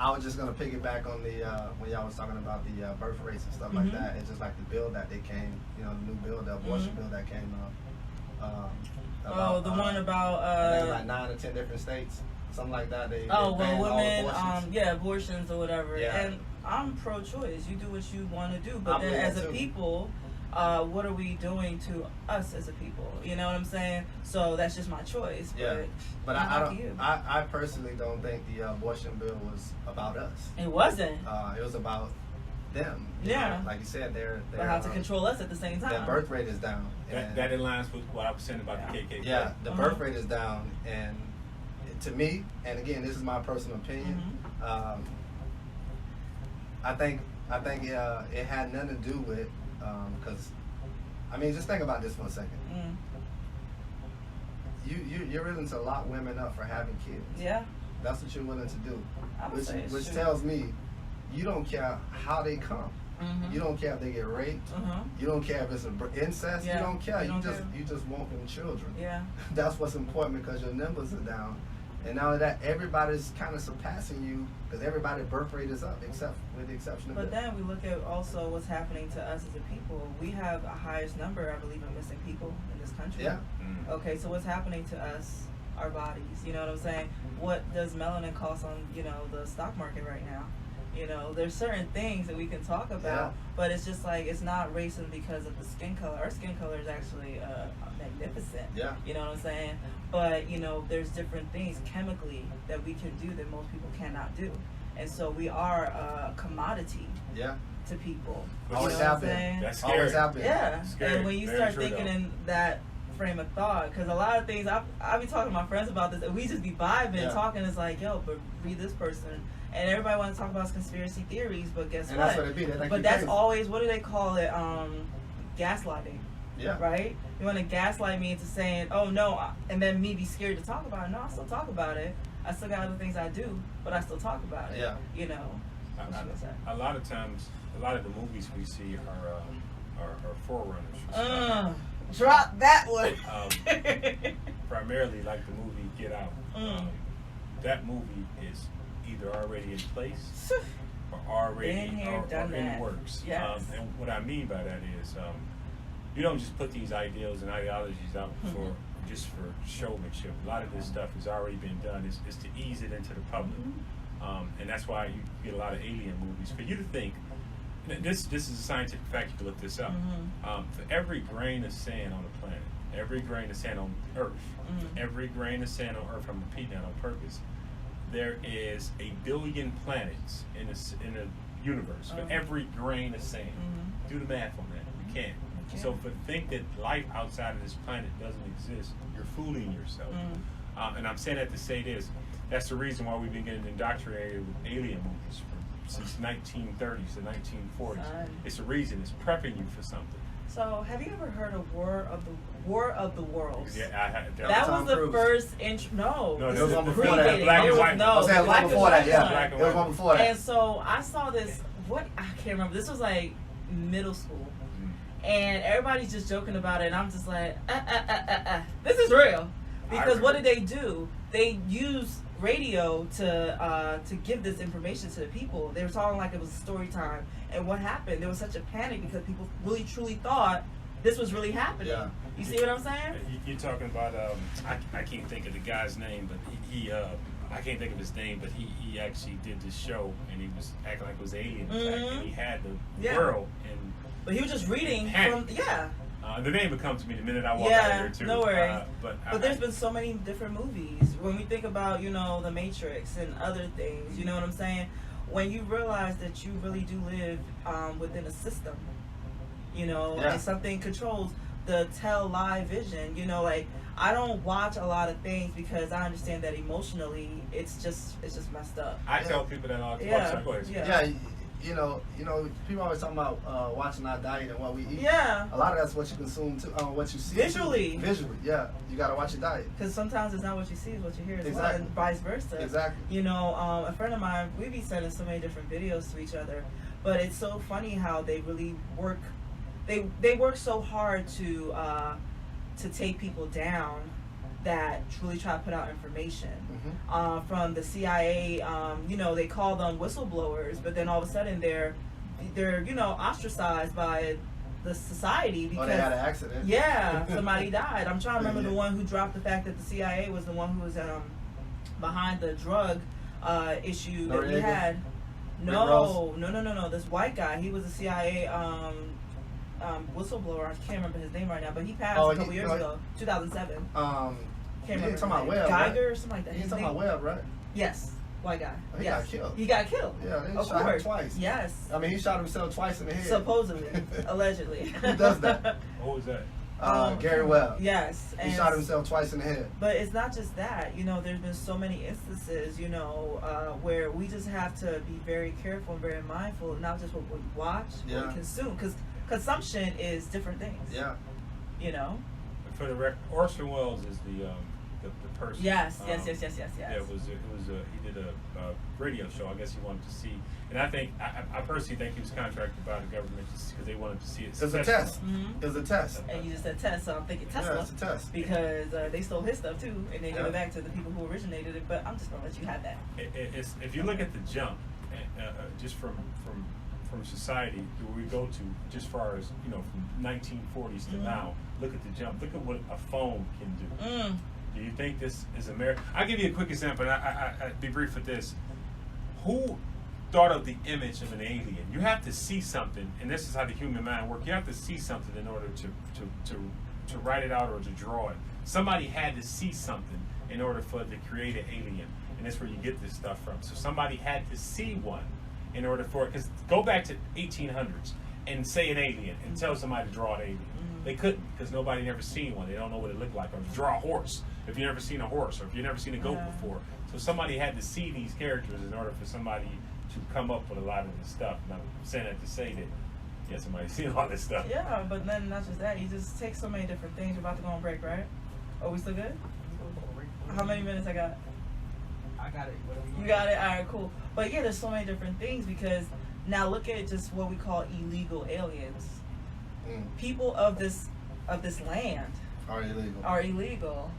I was just gonna piggyback on the when y'all was talking about the birth rates and stuff like that. It's just like the bill that they came, you know, the new bill, the abortion bill that came up. The one about I think like 9 or 10 different states, something like that. They well, banned all women, abortions. abortions or whatever. Yeah. And I'm pro-choice. You do what you want to do, but I then believe as that a too. people, what are we doing to us as a people? You know what I'm saying? So that's just my choice. Yeah, but you. I personally don't think the abortion bill was about us. It wasn't. It was about them. Yeah. Like you said, they're But how to control us at the same time. their birth rate is down. That aligns with what I was saying about the KKK. Yeah, the birth rate is down, and to me, and again, this is my personal opinion. I think it had nothing to do with because I mean, just think about this for a second. You're willing to lock women up for having kids. Yeah. That's what you're willing to do. I would say it's Which true. tells me you don't care how they come. You don't care if they get raped. You don't care if it's incest. Yeah. You don't care. You don't care. You just want them children. Yeah. That's what's important because your numbers are down. And now that everybody's kind of surpassing you because everybody's birth rate is up, except with the exception of. But then we look at also what's happening to us as a people. We have a highest number, I believe, of missing people in this country. Yeah. Okay, so what's happening to us, our bodies? You know what I'm saying? What does melanin cost on, the stock market right now? There's certain things that we can talk about, but it's just like it's not racist because of the skin color. Our skin color is actually magnificent. Yeah. You know what I'm saying? But there's different things chemically that we can do that most people cannot do, and so we are a commodity. Yeah. To people. Always happen. That's scary. Always happen. Yeah. Scary. And when you Very start true, thinking though. in that frame of thought, because a lot of things I be talking to my friends about this, and we just be vibing, talking. It's like, yo, but read this person, and everybody wants to talk about conspiracy theories, but guess And what? that's what it be. They think But you that's crazy. always, what do they call it? Gaslighting. Yeah. Right? You want to gaslight me into saying, oh no, and then me be scared to talk about it. No, I still talk about it. I still got other things I do, but I still talk about it. Yeah. What you gonna say? A lot of times, a lot of the movies we see are forerunners. Drop that one. Primarily, like the movie Get Out. That movie is either already in place or already Been here, or done in that. works. Yes. And what I mean by that is, you don't just put these ideals and ideologies out for showmanship. A lot of this stuff has already been done. It's to ease it into the public, and that's why you get a lot of alien movies. For you to think, this is a scientific fact. You can look this up. For every grain of sand on the planet, every grain of sand on Earth, every grain of sand on Earth, I'm repeating that on purpose, there is 1 billion planets in a universe. For every grain of sand, do the math on that. You can't. So, to think that life outside of this planet doesn't exist, you're fooling yourself. And I'm saying that to say this. That's the reason why we've been getting indoctrinated with alien movies since 1930s to 1940s. It's the reason. It's prepping you for something. So, have you ever heard of War of the Worlds? Yeah, I had That was the Cruise. first intro. No, this there was is one before predating. that. Black and There was- white. No, I was saying it was black one and before that. white Yeah. one. Black and There was white. one before that. And so I saw this. What I can't remember. This was like middle school, and everybody's just joking about it, and I'm just like, this is real. Because what did they do? They used radio to give this information to the people. They were talking like it was story time. And what happened? There was such a panic because people really truly thought this was really happening. Yeah. You see what I'm saying? You're talking about I can't think of the guy's name, but he I can't think of his name, but he actually did this show and he was acting like it was alien attack, and he had the world and. But he was just reading Panic. from The name would come to me the minute I walk out of here too. no worries. But there's been so many different movies. When we think about, The Matrix and other things, you know what I'm saying? When you realize that you really do live within a system, and something controls the tell-lie vision, like I don't watch a lot of things because I understand that emotionally it's just messed up. I tell people that all the Yeah. time. Go ahead. Yeah. People always talking about watching our diet and what we eat. Yeah. A lot of that's what you consume too, what you see. Visually. Too. Visually, yeah. You gotta watch your diet. Because sometimes it's not what you see, it's what you hear as well, Exactly. and vice versa. Exactly. A friend of mine, we be sending so many different videos to each other, but it's so funny how they really work. They work so hard to take people down that truly try to put out information. From the CIA, they call them whistleblowers, but then all of a sudden they're ostracized by the society because they had an accident. Yeah, somebody died. I'm trying to remember the one who dropped the fact that the CIA was the one who was behind the drug issue that we had. No. This white guy, he was a CIA whistleblower. I can't remember his name right now, but he passed a couple years ago, 2007. You Can't ain't talking about remember. Webb, Geiger right? or something like that. You ain't His talking about name- Webb, right? Yes, white guy. He Yes. got killed. He got killed. Yeah, they Of shot him course. twice. Yes. I mean, he shot himself twice in the head. Supposedly, allegedly. Who does that? What was that? Gary Webb. Yes. He shot himself twice in the head. But it's not just that. There's been so many instances, where we just have to be very careful and very mindful, not just what we watch, what we consume, because consumption is different things. Yeah. For the record, Orson Welles is the person. Yes. Yeah, he did a radio show. I guess he wanted to see, and I think I personally think he was contracted by the government just because they wanted to see it. It's a test. Mhm. It's a test. And you just said test, so I'm thinking Tesla. Yeah, it's a test. Because they stole his stuff too, and they give Yeah. it back to the people who originated it. But I'm just gonna let you have that. It's, if you look at the jump, just from society where we go to, just far as from 1940s to now, look at the jump. Look at what a phone can do. Do you think this is America? I'll give you a quick example. And I'd be brief with this. Who thought of the image of an alien? You have to see something, and this is how the human mind works. You have to see something in order to write it out or to draw it. Somebody had to see something in order for it to create an alien, and that's where you get this stuff from. So somebody had to see one in order for it. Because go back to 1800s and say an alien and tell somebody to draw an alien. They couldn't because nobody never seen one. They don't know what it looked like. Or to draw a horse if you've never seen a horse, or if you've never seen a goat before. So somebody had to see these characters in order for somebody to come up with a lot of this stuff. And I'm saying that to say that, yeah, somebody's seen all this stuff. Yeah, but then not just that. You just take so many different things. You're about to go on break, right? Oh, we still good? How many minutes I got? I got it. You got it? All right, cool. But yeah, there's so many different things because now look at just what we call illegal aliens. People of this land Are illegal.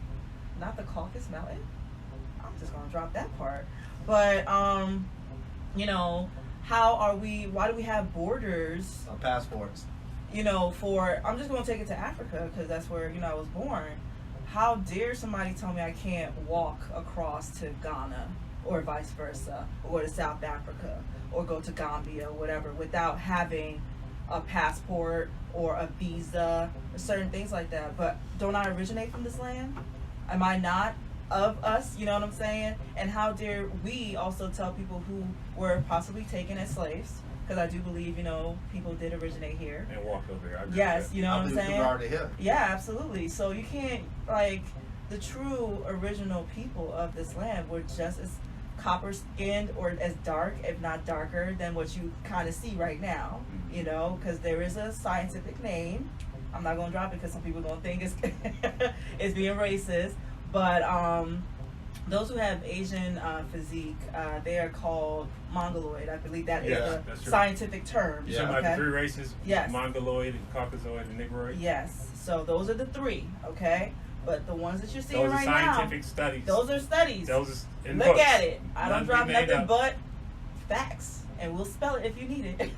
Not the Caucasus Mountain. I'm just gonna drop that part. But why do we have borders? Passports. I'm just gonna take it to Africa because that's where I was born. How dare somebody tell me I can't walk across to Ghana or vice versa, or to South Africa, or go to Gambia, or whatever, without having a passport or a visa, or certain things like that. But don't I originate from this land? Am I not of us? You know what I'm saying? And how dare we also tell people who were possibly taken as slaves? Because I do believe, people did originate here. And walk over here. Yes, you know I what I'm believe saying? people are already here. Yeah, absolutely. So you can't, the true original people of this land were just as copper skinned or as dark, if not darker, than what you kind of see right now, because there is a scientific name. I'm not going to drop it because some people don't think it's being racist. But those who have Asian physique, they are called Mongoloid. I believe that is the scientific term. You're talking about the three races? Yes. Mongoloid, and Caucasoid, and Negroid? Yes. So those are the three, okay? But the ones that you're seeing Those are right now, scientific studies. those are studies. Those are in Look books. at it. I don't drop made nothing up. but facts, and we'll spell it if you need it.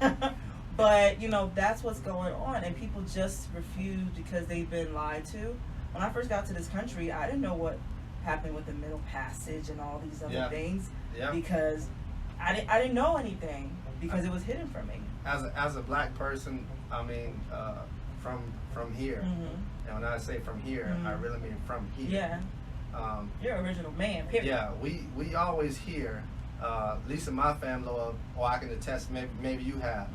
But that's what's going on, and people just refuse because they've been lied to. When I first got to this country, I didn't know what happened with the Middle Passage and all these other things because I didn't know anything because it was hidden from me. As a black person, I mean, from here, and when I say from here, I really mean from here. Yeah. You're an original man, period. Yeah, we always hear, at least in my family, or I can attest, maybe you have,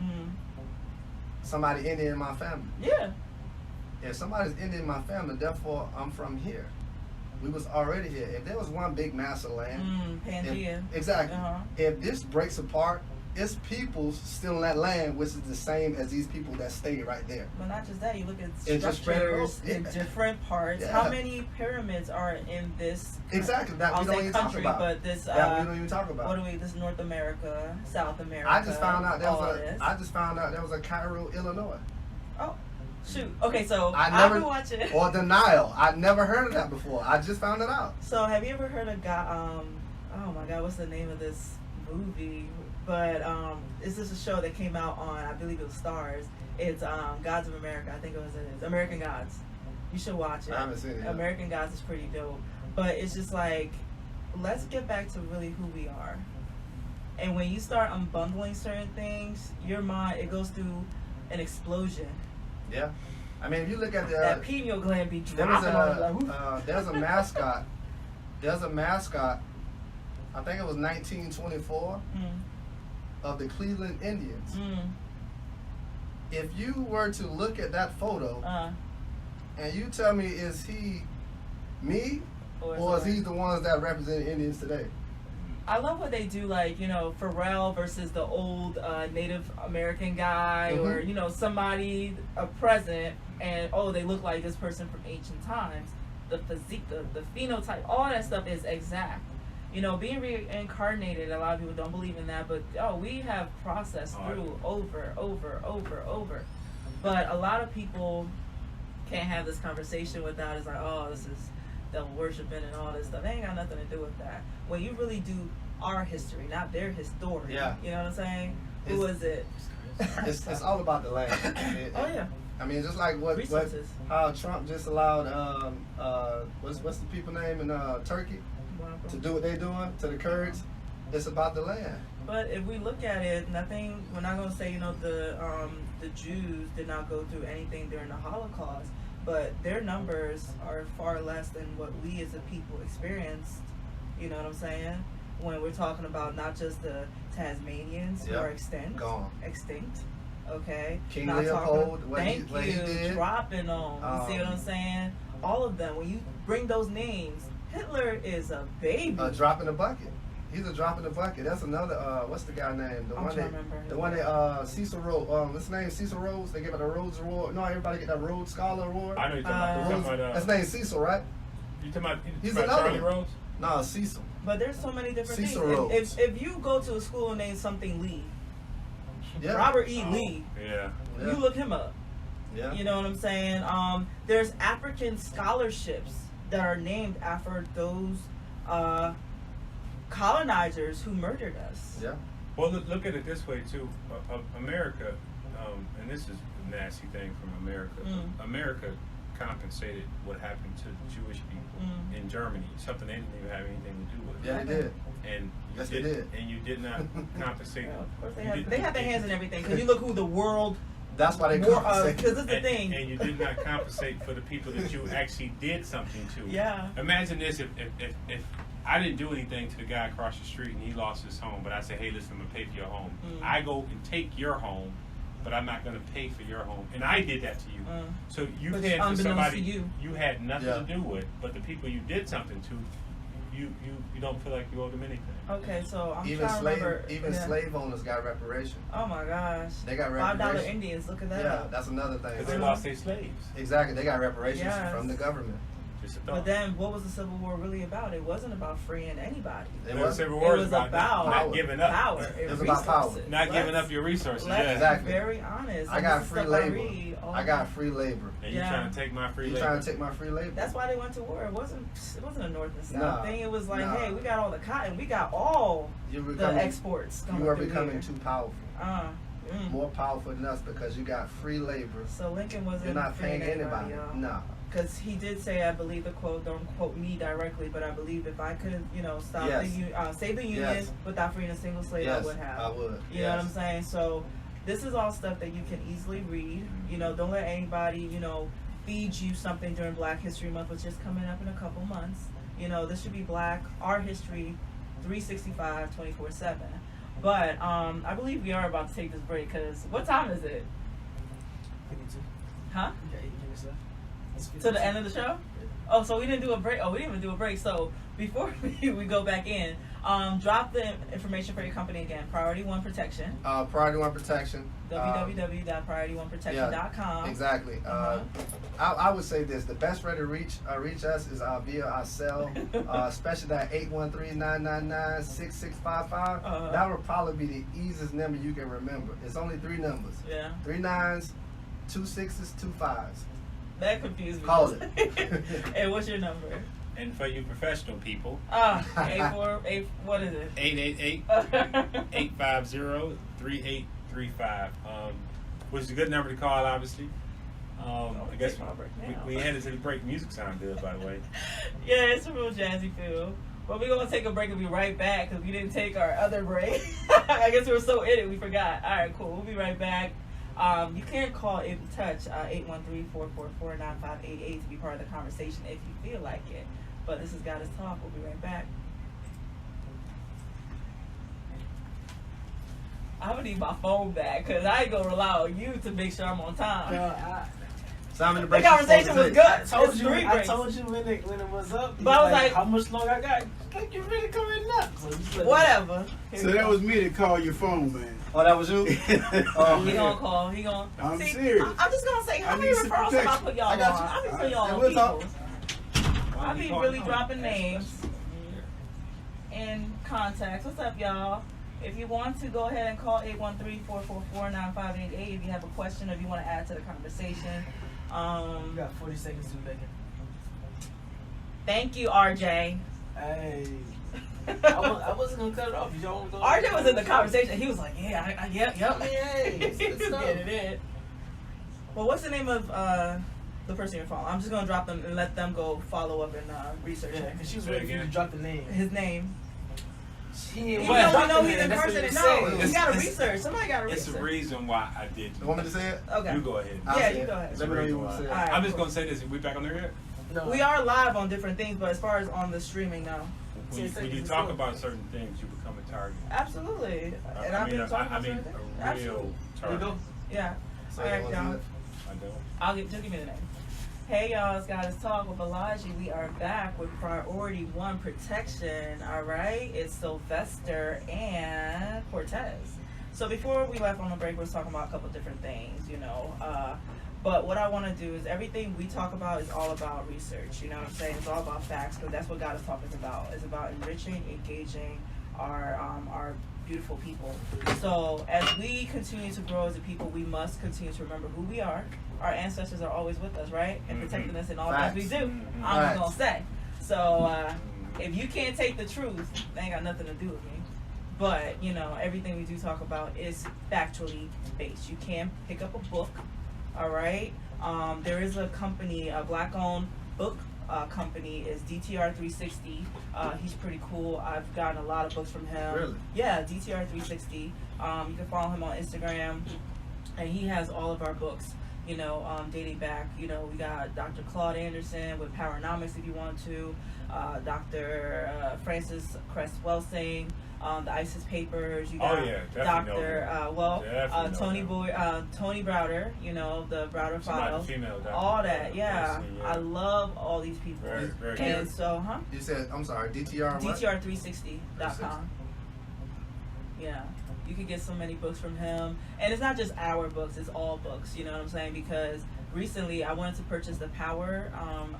somebody Indian in my family. Yeah. If somebody's Indian in my family, therefore I'm from here. We was already here. If there was one big mass of land, Pangea. Exactly. If this breaks apart, it's people still in that land, which is the same as these people that stay right there. Well, not just that. You look at It just spread structures across. in different parts. Yeah. How many pyramids are in this? Exactly. That I'll we don't say even country, talk about. but this. That we don't even talk about. What do we? This is North America, South America. I just found out this. there was a Cairo, Illinois. Oh, shoot. Okay, so I've been watching. Or the Nile. I'd never heard of that before. I just found it out. So have you ever heard of oh my God, what's the name of this movie? But it's just a show that came out on, I believe it was Stars. It's Gods of America. I think it is American Gods. You should watch it. I haven't seen it yet. American Gods is pretty dope. But it's just let's get back to really who we are. And when you start unbundling certain things, your mind, it goes through an explosion. Yeah. I mean, if you look at that pineal gland be dropping there's a mascot. There's a mascot. I think it was 1924 of the Cleveland Indians. If you were to look at that photo and you tell me, is he me or is he the ones that represent Indians today? I love what they do, Pharrell versus the old Native American guy, or somebody, a president, and they look like this person from ancient times. the physique, the phenotype, all that stuff is exact. You know, being reincarnated, a lot of people don't believe in that, but we have processed through over. But a lot of people can't have this conversation without, it's like, oh, this is devil worshiping and all this stuff. It ain't got nothing to do with that. When you really do our history, not their history. Yeah. You know what I'm saying? Who is it? It's all about the land. Oh yeah. I mean, just like what how Trump just allowed what's the people name in Turkey to do what they're doing to the Kurds. It's about the land. But if we look at it, nothing. We're not gonna say the Jews did not go through anything during the Holocaust, but their numbers are far less than what we as a people experienced. You know what I'm saying? When we're talking about not just the Tasmanians who are extinct. Okay. King not Leopold, talking, what he did. Dropping on. You see what I'm saying? All of them. When you bring those names, Hitler is a baby. A drop in the bucket. He's a drop in the bucket. That's another. What's the guy name? The one that Cecil Rhodes. What's his name? Cecil Rhodes. They give it a Rhodes Award. No, everybody get that Rhodes Scholar Award. I know you're talking about. His name's Cecil, right? You talking about? He's about another Charlie Rhodes? No, Cecil. But there's so many different Cecil things. Rhodes. If you go to a school and name something Lee, Robert E. Lee, you look him up. Yeah. You know what I'm saying? There's African scholarships that are named after those colonizers who murdered us. Yeah. Well, look at it this way too. America, and this is a nasty thing from America. America compensated what happened to the Jewish people in Germany, something they didn't even have anything to do with. Yeah, they did. And yes, they did. And you did not compensate. Well, of course they have their hands in everything. Because you look who the world. That's why they compensate. Because it's the thing. And you did not compensate for the people that you actually did something to. Yeah. Imagine this: if I didn't do anything to the guy across the street and he lost his home, but I said, hey, listen, I'm gonna pay for your home. I go and take your home, but I'm not gonna pay for your home, and I did that to you. So you paid for somebody you had nothing to do with, but the people you did something to, you don't feel like you owe them anything. Okay, so I'm even trying to remember. Even slave owners got reparation. Oh my gosh. They got reparation. $5 Indians, look at that. Yeah, that's another thing. Because they lost their slaves. Exactly, they got reparations from the government. But then, what was the Civil War really about? It wasn't about freeing anybody. It was about not giving up. Power. It was about power. Not giving up your resources. Let's be very honest. I got free labor. I got free labor. And you're trying to take my free labor. You're trying to take my free labor. That's why they went to war. It wasn't a North and South thing. It was like, hey, we got all the cotton. We got all the exports. You are becoming too powerful. More powerful than us because you got free labor. So Lincoln wasn't. You're not paying anybody. No. Because he did say, I believe the quote, don't quote me directly, but I believe if I could, stop save the Union without freeing a single slave, I would have. I would. You know what I'm saying? So this is all stuff that you can easily read. Don't let anybody, feed you something during Black History Month, which is coming up in a couple months. This should be Black, our history, 365, 24/7. But I believe we are about to take this break because what time is it? 52. Huh? You got 8 minutes left. To the end of the show? Oh, so we didn't do a break. Oh, we didn't even do a break. So before we go back in, drop the information for your company again. Priority One Protection. Priority One Protection. www.PriorityOneProtection.com. Exactly. I would say this: the best way to reach us is via our cell, especially that 813-999-6655. That would probably be the easiest number you can remember. It's only 3 numbers. Yeah. 3 9s, 2 6s, 2 5s. That confused me. Call it. Hey, what's your number? And for you professional people, 848, what is it? 888-850-3835. Which is a good number to call, obviously. I guess we headed to the break. Music sound good, by the way. Yeah, it's a real jazzy feel. But we're going to take a break and be right back because we didn't take our other break. I guess we were so in it, we forgot. All right, cool. We'll be right back. You can call In Touch 813-444-9588 to be part of the conversation if you feel like it. But this has Got Us Talk. We'll be right back. I'm going to need my phone back because I ain't going to rely on you to make sure I'm on time. The conversation was good. I told you when it was up. But I was like, how much longer I got? Like, you really coming up. Whatever. So that was me that called your phone, man. Oh, that was you? He gonna call. I'm serious. I'm just gonna say, how many referrals have I put y'all on? How many put y'all on people? I be really dropping names and contacts. What's up, y'all? If you want to, go ahead and call 813-444-9588 if you have a question or if you want to add to the conversation. You got 40 seconds to make it. Thank you, RJ. Hey. I wasn't gonna cut it off. You don't go. RJ was in the conversation. He was like, "Yeah, yep." Hey, it's He good was stuff. getting it in. Well, what's the name of the person you're following? I'm just gonna drop them and let them go follow up and research Yeah, it. because she was waiting for you to drop the name. His name. Even Even though we know he's in person, no, you gotta It's- research. Somebody gotta It's research. the reason why I did. You want me to say it? Okay. You go ahead. I'll Yeah, say you it. go ahead. Let me know you want to say it. All right. I'm just gonna say this. We back on there yet? No. We are live on different things, but as far as on the streaming, no. When you talk about certain things, you become a target. Absolutely. And I I've mean, been talking I about mean, certain things. a Absolutely. real There you target. go. Yeah. So All you right, want to y'all. do it? I don't. Just give me the name. Hey y'all, it's Goddess Talk with Balaji. We are back with Priority 1 Protection, alright? It's Sylvester and Cartaz. So before we left on the break, we were talking about a couple different things, you know. But what I want to do is everything we talk about is all about research, you know what I'm saying? It's all about facts, because that's what Goddess Talk is about. It's about enriching, engaging our beautiful people. So as we continue to grow as a people, we must continue to remember who we are. Our ancestors are always with us, right? And protecting us in all things we do. Mhm. I'm Facts. just gonna say. So if you can't take the truth, that ain't got nothing to do with me. But you know, everything we do talk about is factually based. You can pick up a book, all right? There is a company, a black-owned book company, is DTR 360. He's pretty cool. I've gotten a lot of books from him. Really? Yeah, DTR 360. You can follow him on Instagram, and he has all of our books. You know, dating back, you know, we got Dr. Claude Anderson with Powernomics if you want to, Dr. Francis Crest Welsing, the ISIS Papers, you got definitely Dr. Definitely know Tony Browder, you know, the Browder Somebody Files, female doctor. all that, yeah. I see, yeah. I love all these people. Very, very And good. so, You said, I'm sorry, DTR what? DTR360.com. Yeah. You could get so many books from him. And it's not just our books, it's all books, you know what I'm saying? Because recently I wanted to purchase The Power.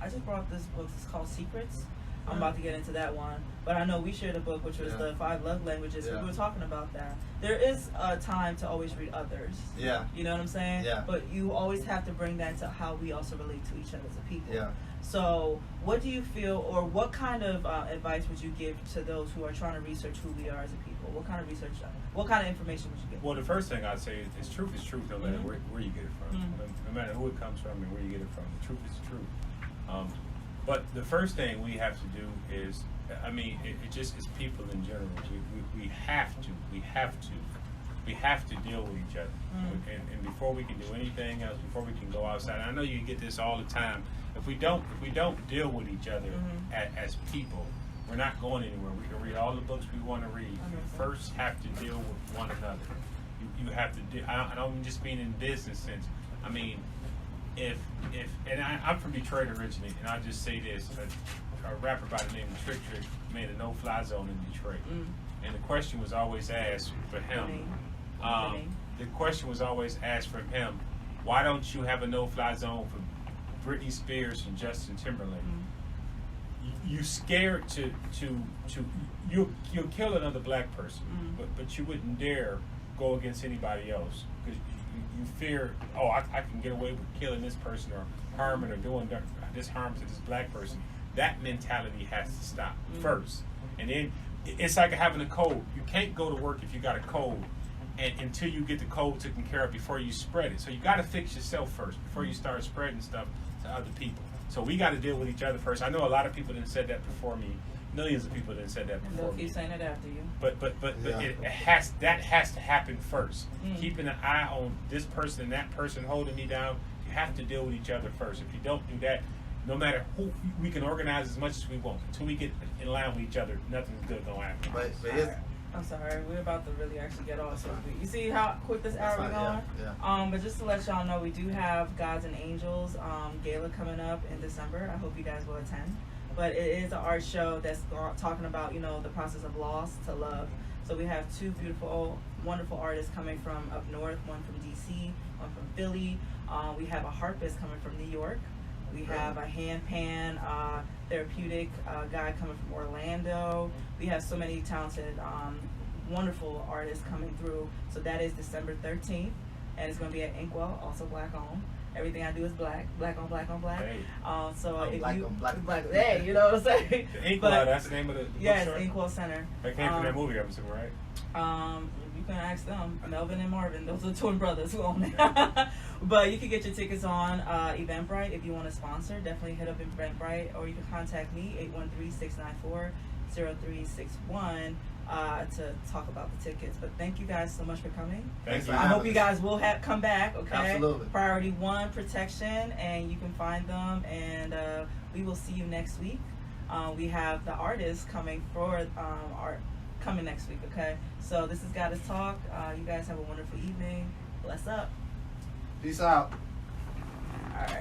I just bought this book, it's called Secrets. I'm about to get into that one. But I know we shared a book, which was Yeah. the 5 love languages. Yeah. We were talking about that. There is a time to always read others. Yeah. You know what I'm saying? Yeah. But you always have to bring that to how we also relate to each other as a people. Yeah. So, what do you feel, or what kind of advice would you give to those who are trying to research who we are as a people? What kind of research, what kind of information would you give? Well, the first thing I'd say is truth is truth, no matter Mhm. where you get it from. Mhm. No matter who it comes from and where you get it from. The truth is the truth. But the first thing we have to do is, I mean, it just is people in general. We have to deal with each other. And before we can do anything else, before we can go outside, and I know you get this all the time. If we don't deal with each other as people, we're not going anywhere. We can read all the books we want to read. You first have to deal with one another. You have to. I don't just mean in business sense. I mean, I'm from Detroit originally, and I'll just say this: a rapper by the name of Trick made a no-fly zone in Detroit, and the question was always asked for him. The question was always asked from him: why don't you have a no-fly zone for Britney Spears and Justin Timberlake? You scared to you'll kill another black person, but you wouldn't dare go against anybody else because you fear, I can get away with killing this person or harming or doing this harm to this black person. That mentality has to stop first, and then it's like having a cold. You can't go to work if you got a cold, and until you get the cold taken care of before you spread it. So you got to fix yourself first before you start spreading stuff to other people. So we got to deal with each other first. I know a lot of people didn't said that before me. Millions of people didn't said that And before they'll me. keep saying it after you. But Yeah. that has to happen first. Keeping an eye on this person and that person holding me down. You have to deal with each other first. If you don't do that, no matter who, we can organize as much as we want. Until we get in line with each other, nothing's good gonna happen. But it's, I'm sorry, we're about to really actually get off. So you see how quick this hour That's we're fine, going? yeah. But just to let y'all know, we do have Gods and Angels gala coming up in December. I hope you guys will attend. But it is an art show that's talking about, you know, the process of loss to love. So we have 2 beautiful, wonderful artists coming from up north, one from DC, one from Philly. We have a harpist coming from New York. We have a hand pan therapeutic guy coming from Orlando. We have so many talented, wonderful artists coming through. So that is December 13th, and it's going to be at Inkwell, also black owned. Everything I do is black on black. Hey. So Oh, if black you on black. hey, you know what I'm saying? The Inkwell, that's the name of the yes, bookstore? Inkwell Center. That came from that movie, I'm assuming, right? You can ask them, Melvin and Marvin. Those are twin brothers who own it. But you can get your tickets on Eventbrite if you want to sponsor. Definitely hit up Eventbrite, or you can contact me 813-694-0361 to talk about the tickets. But thank you guys so much for coming. Thank you. I hope you guys will come back. Okay. Absolutely. Priority 1 protection, and you can find them. And we will see you next week. We have the artists coming for art. Coming next week, okay? So this is Goddess Talk. You guys have a wonderful evening. Bless up. Peace out.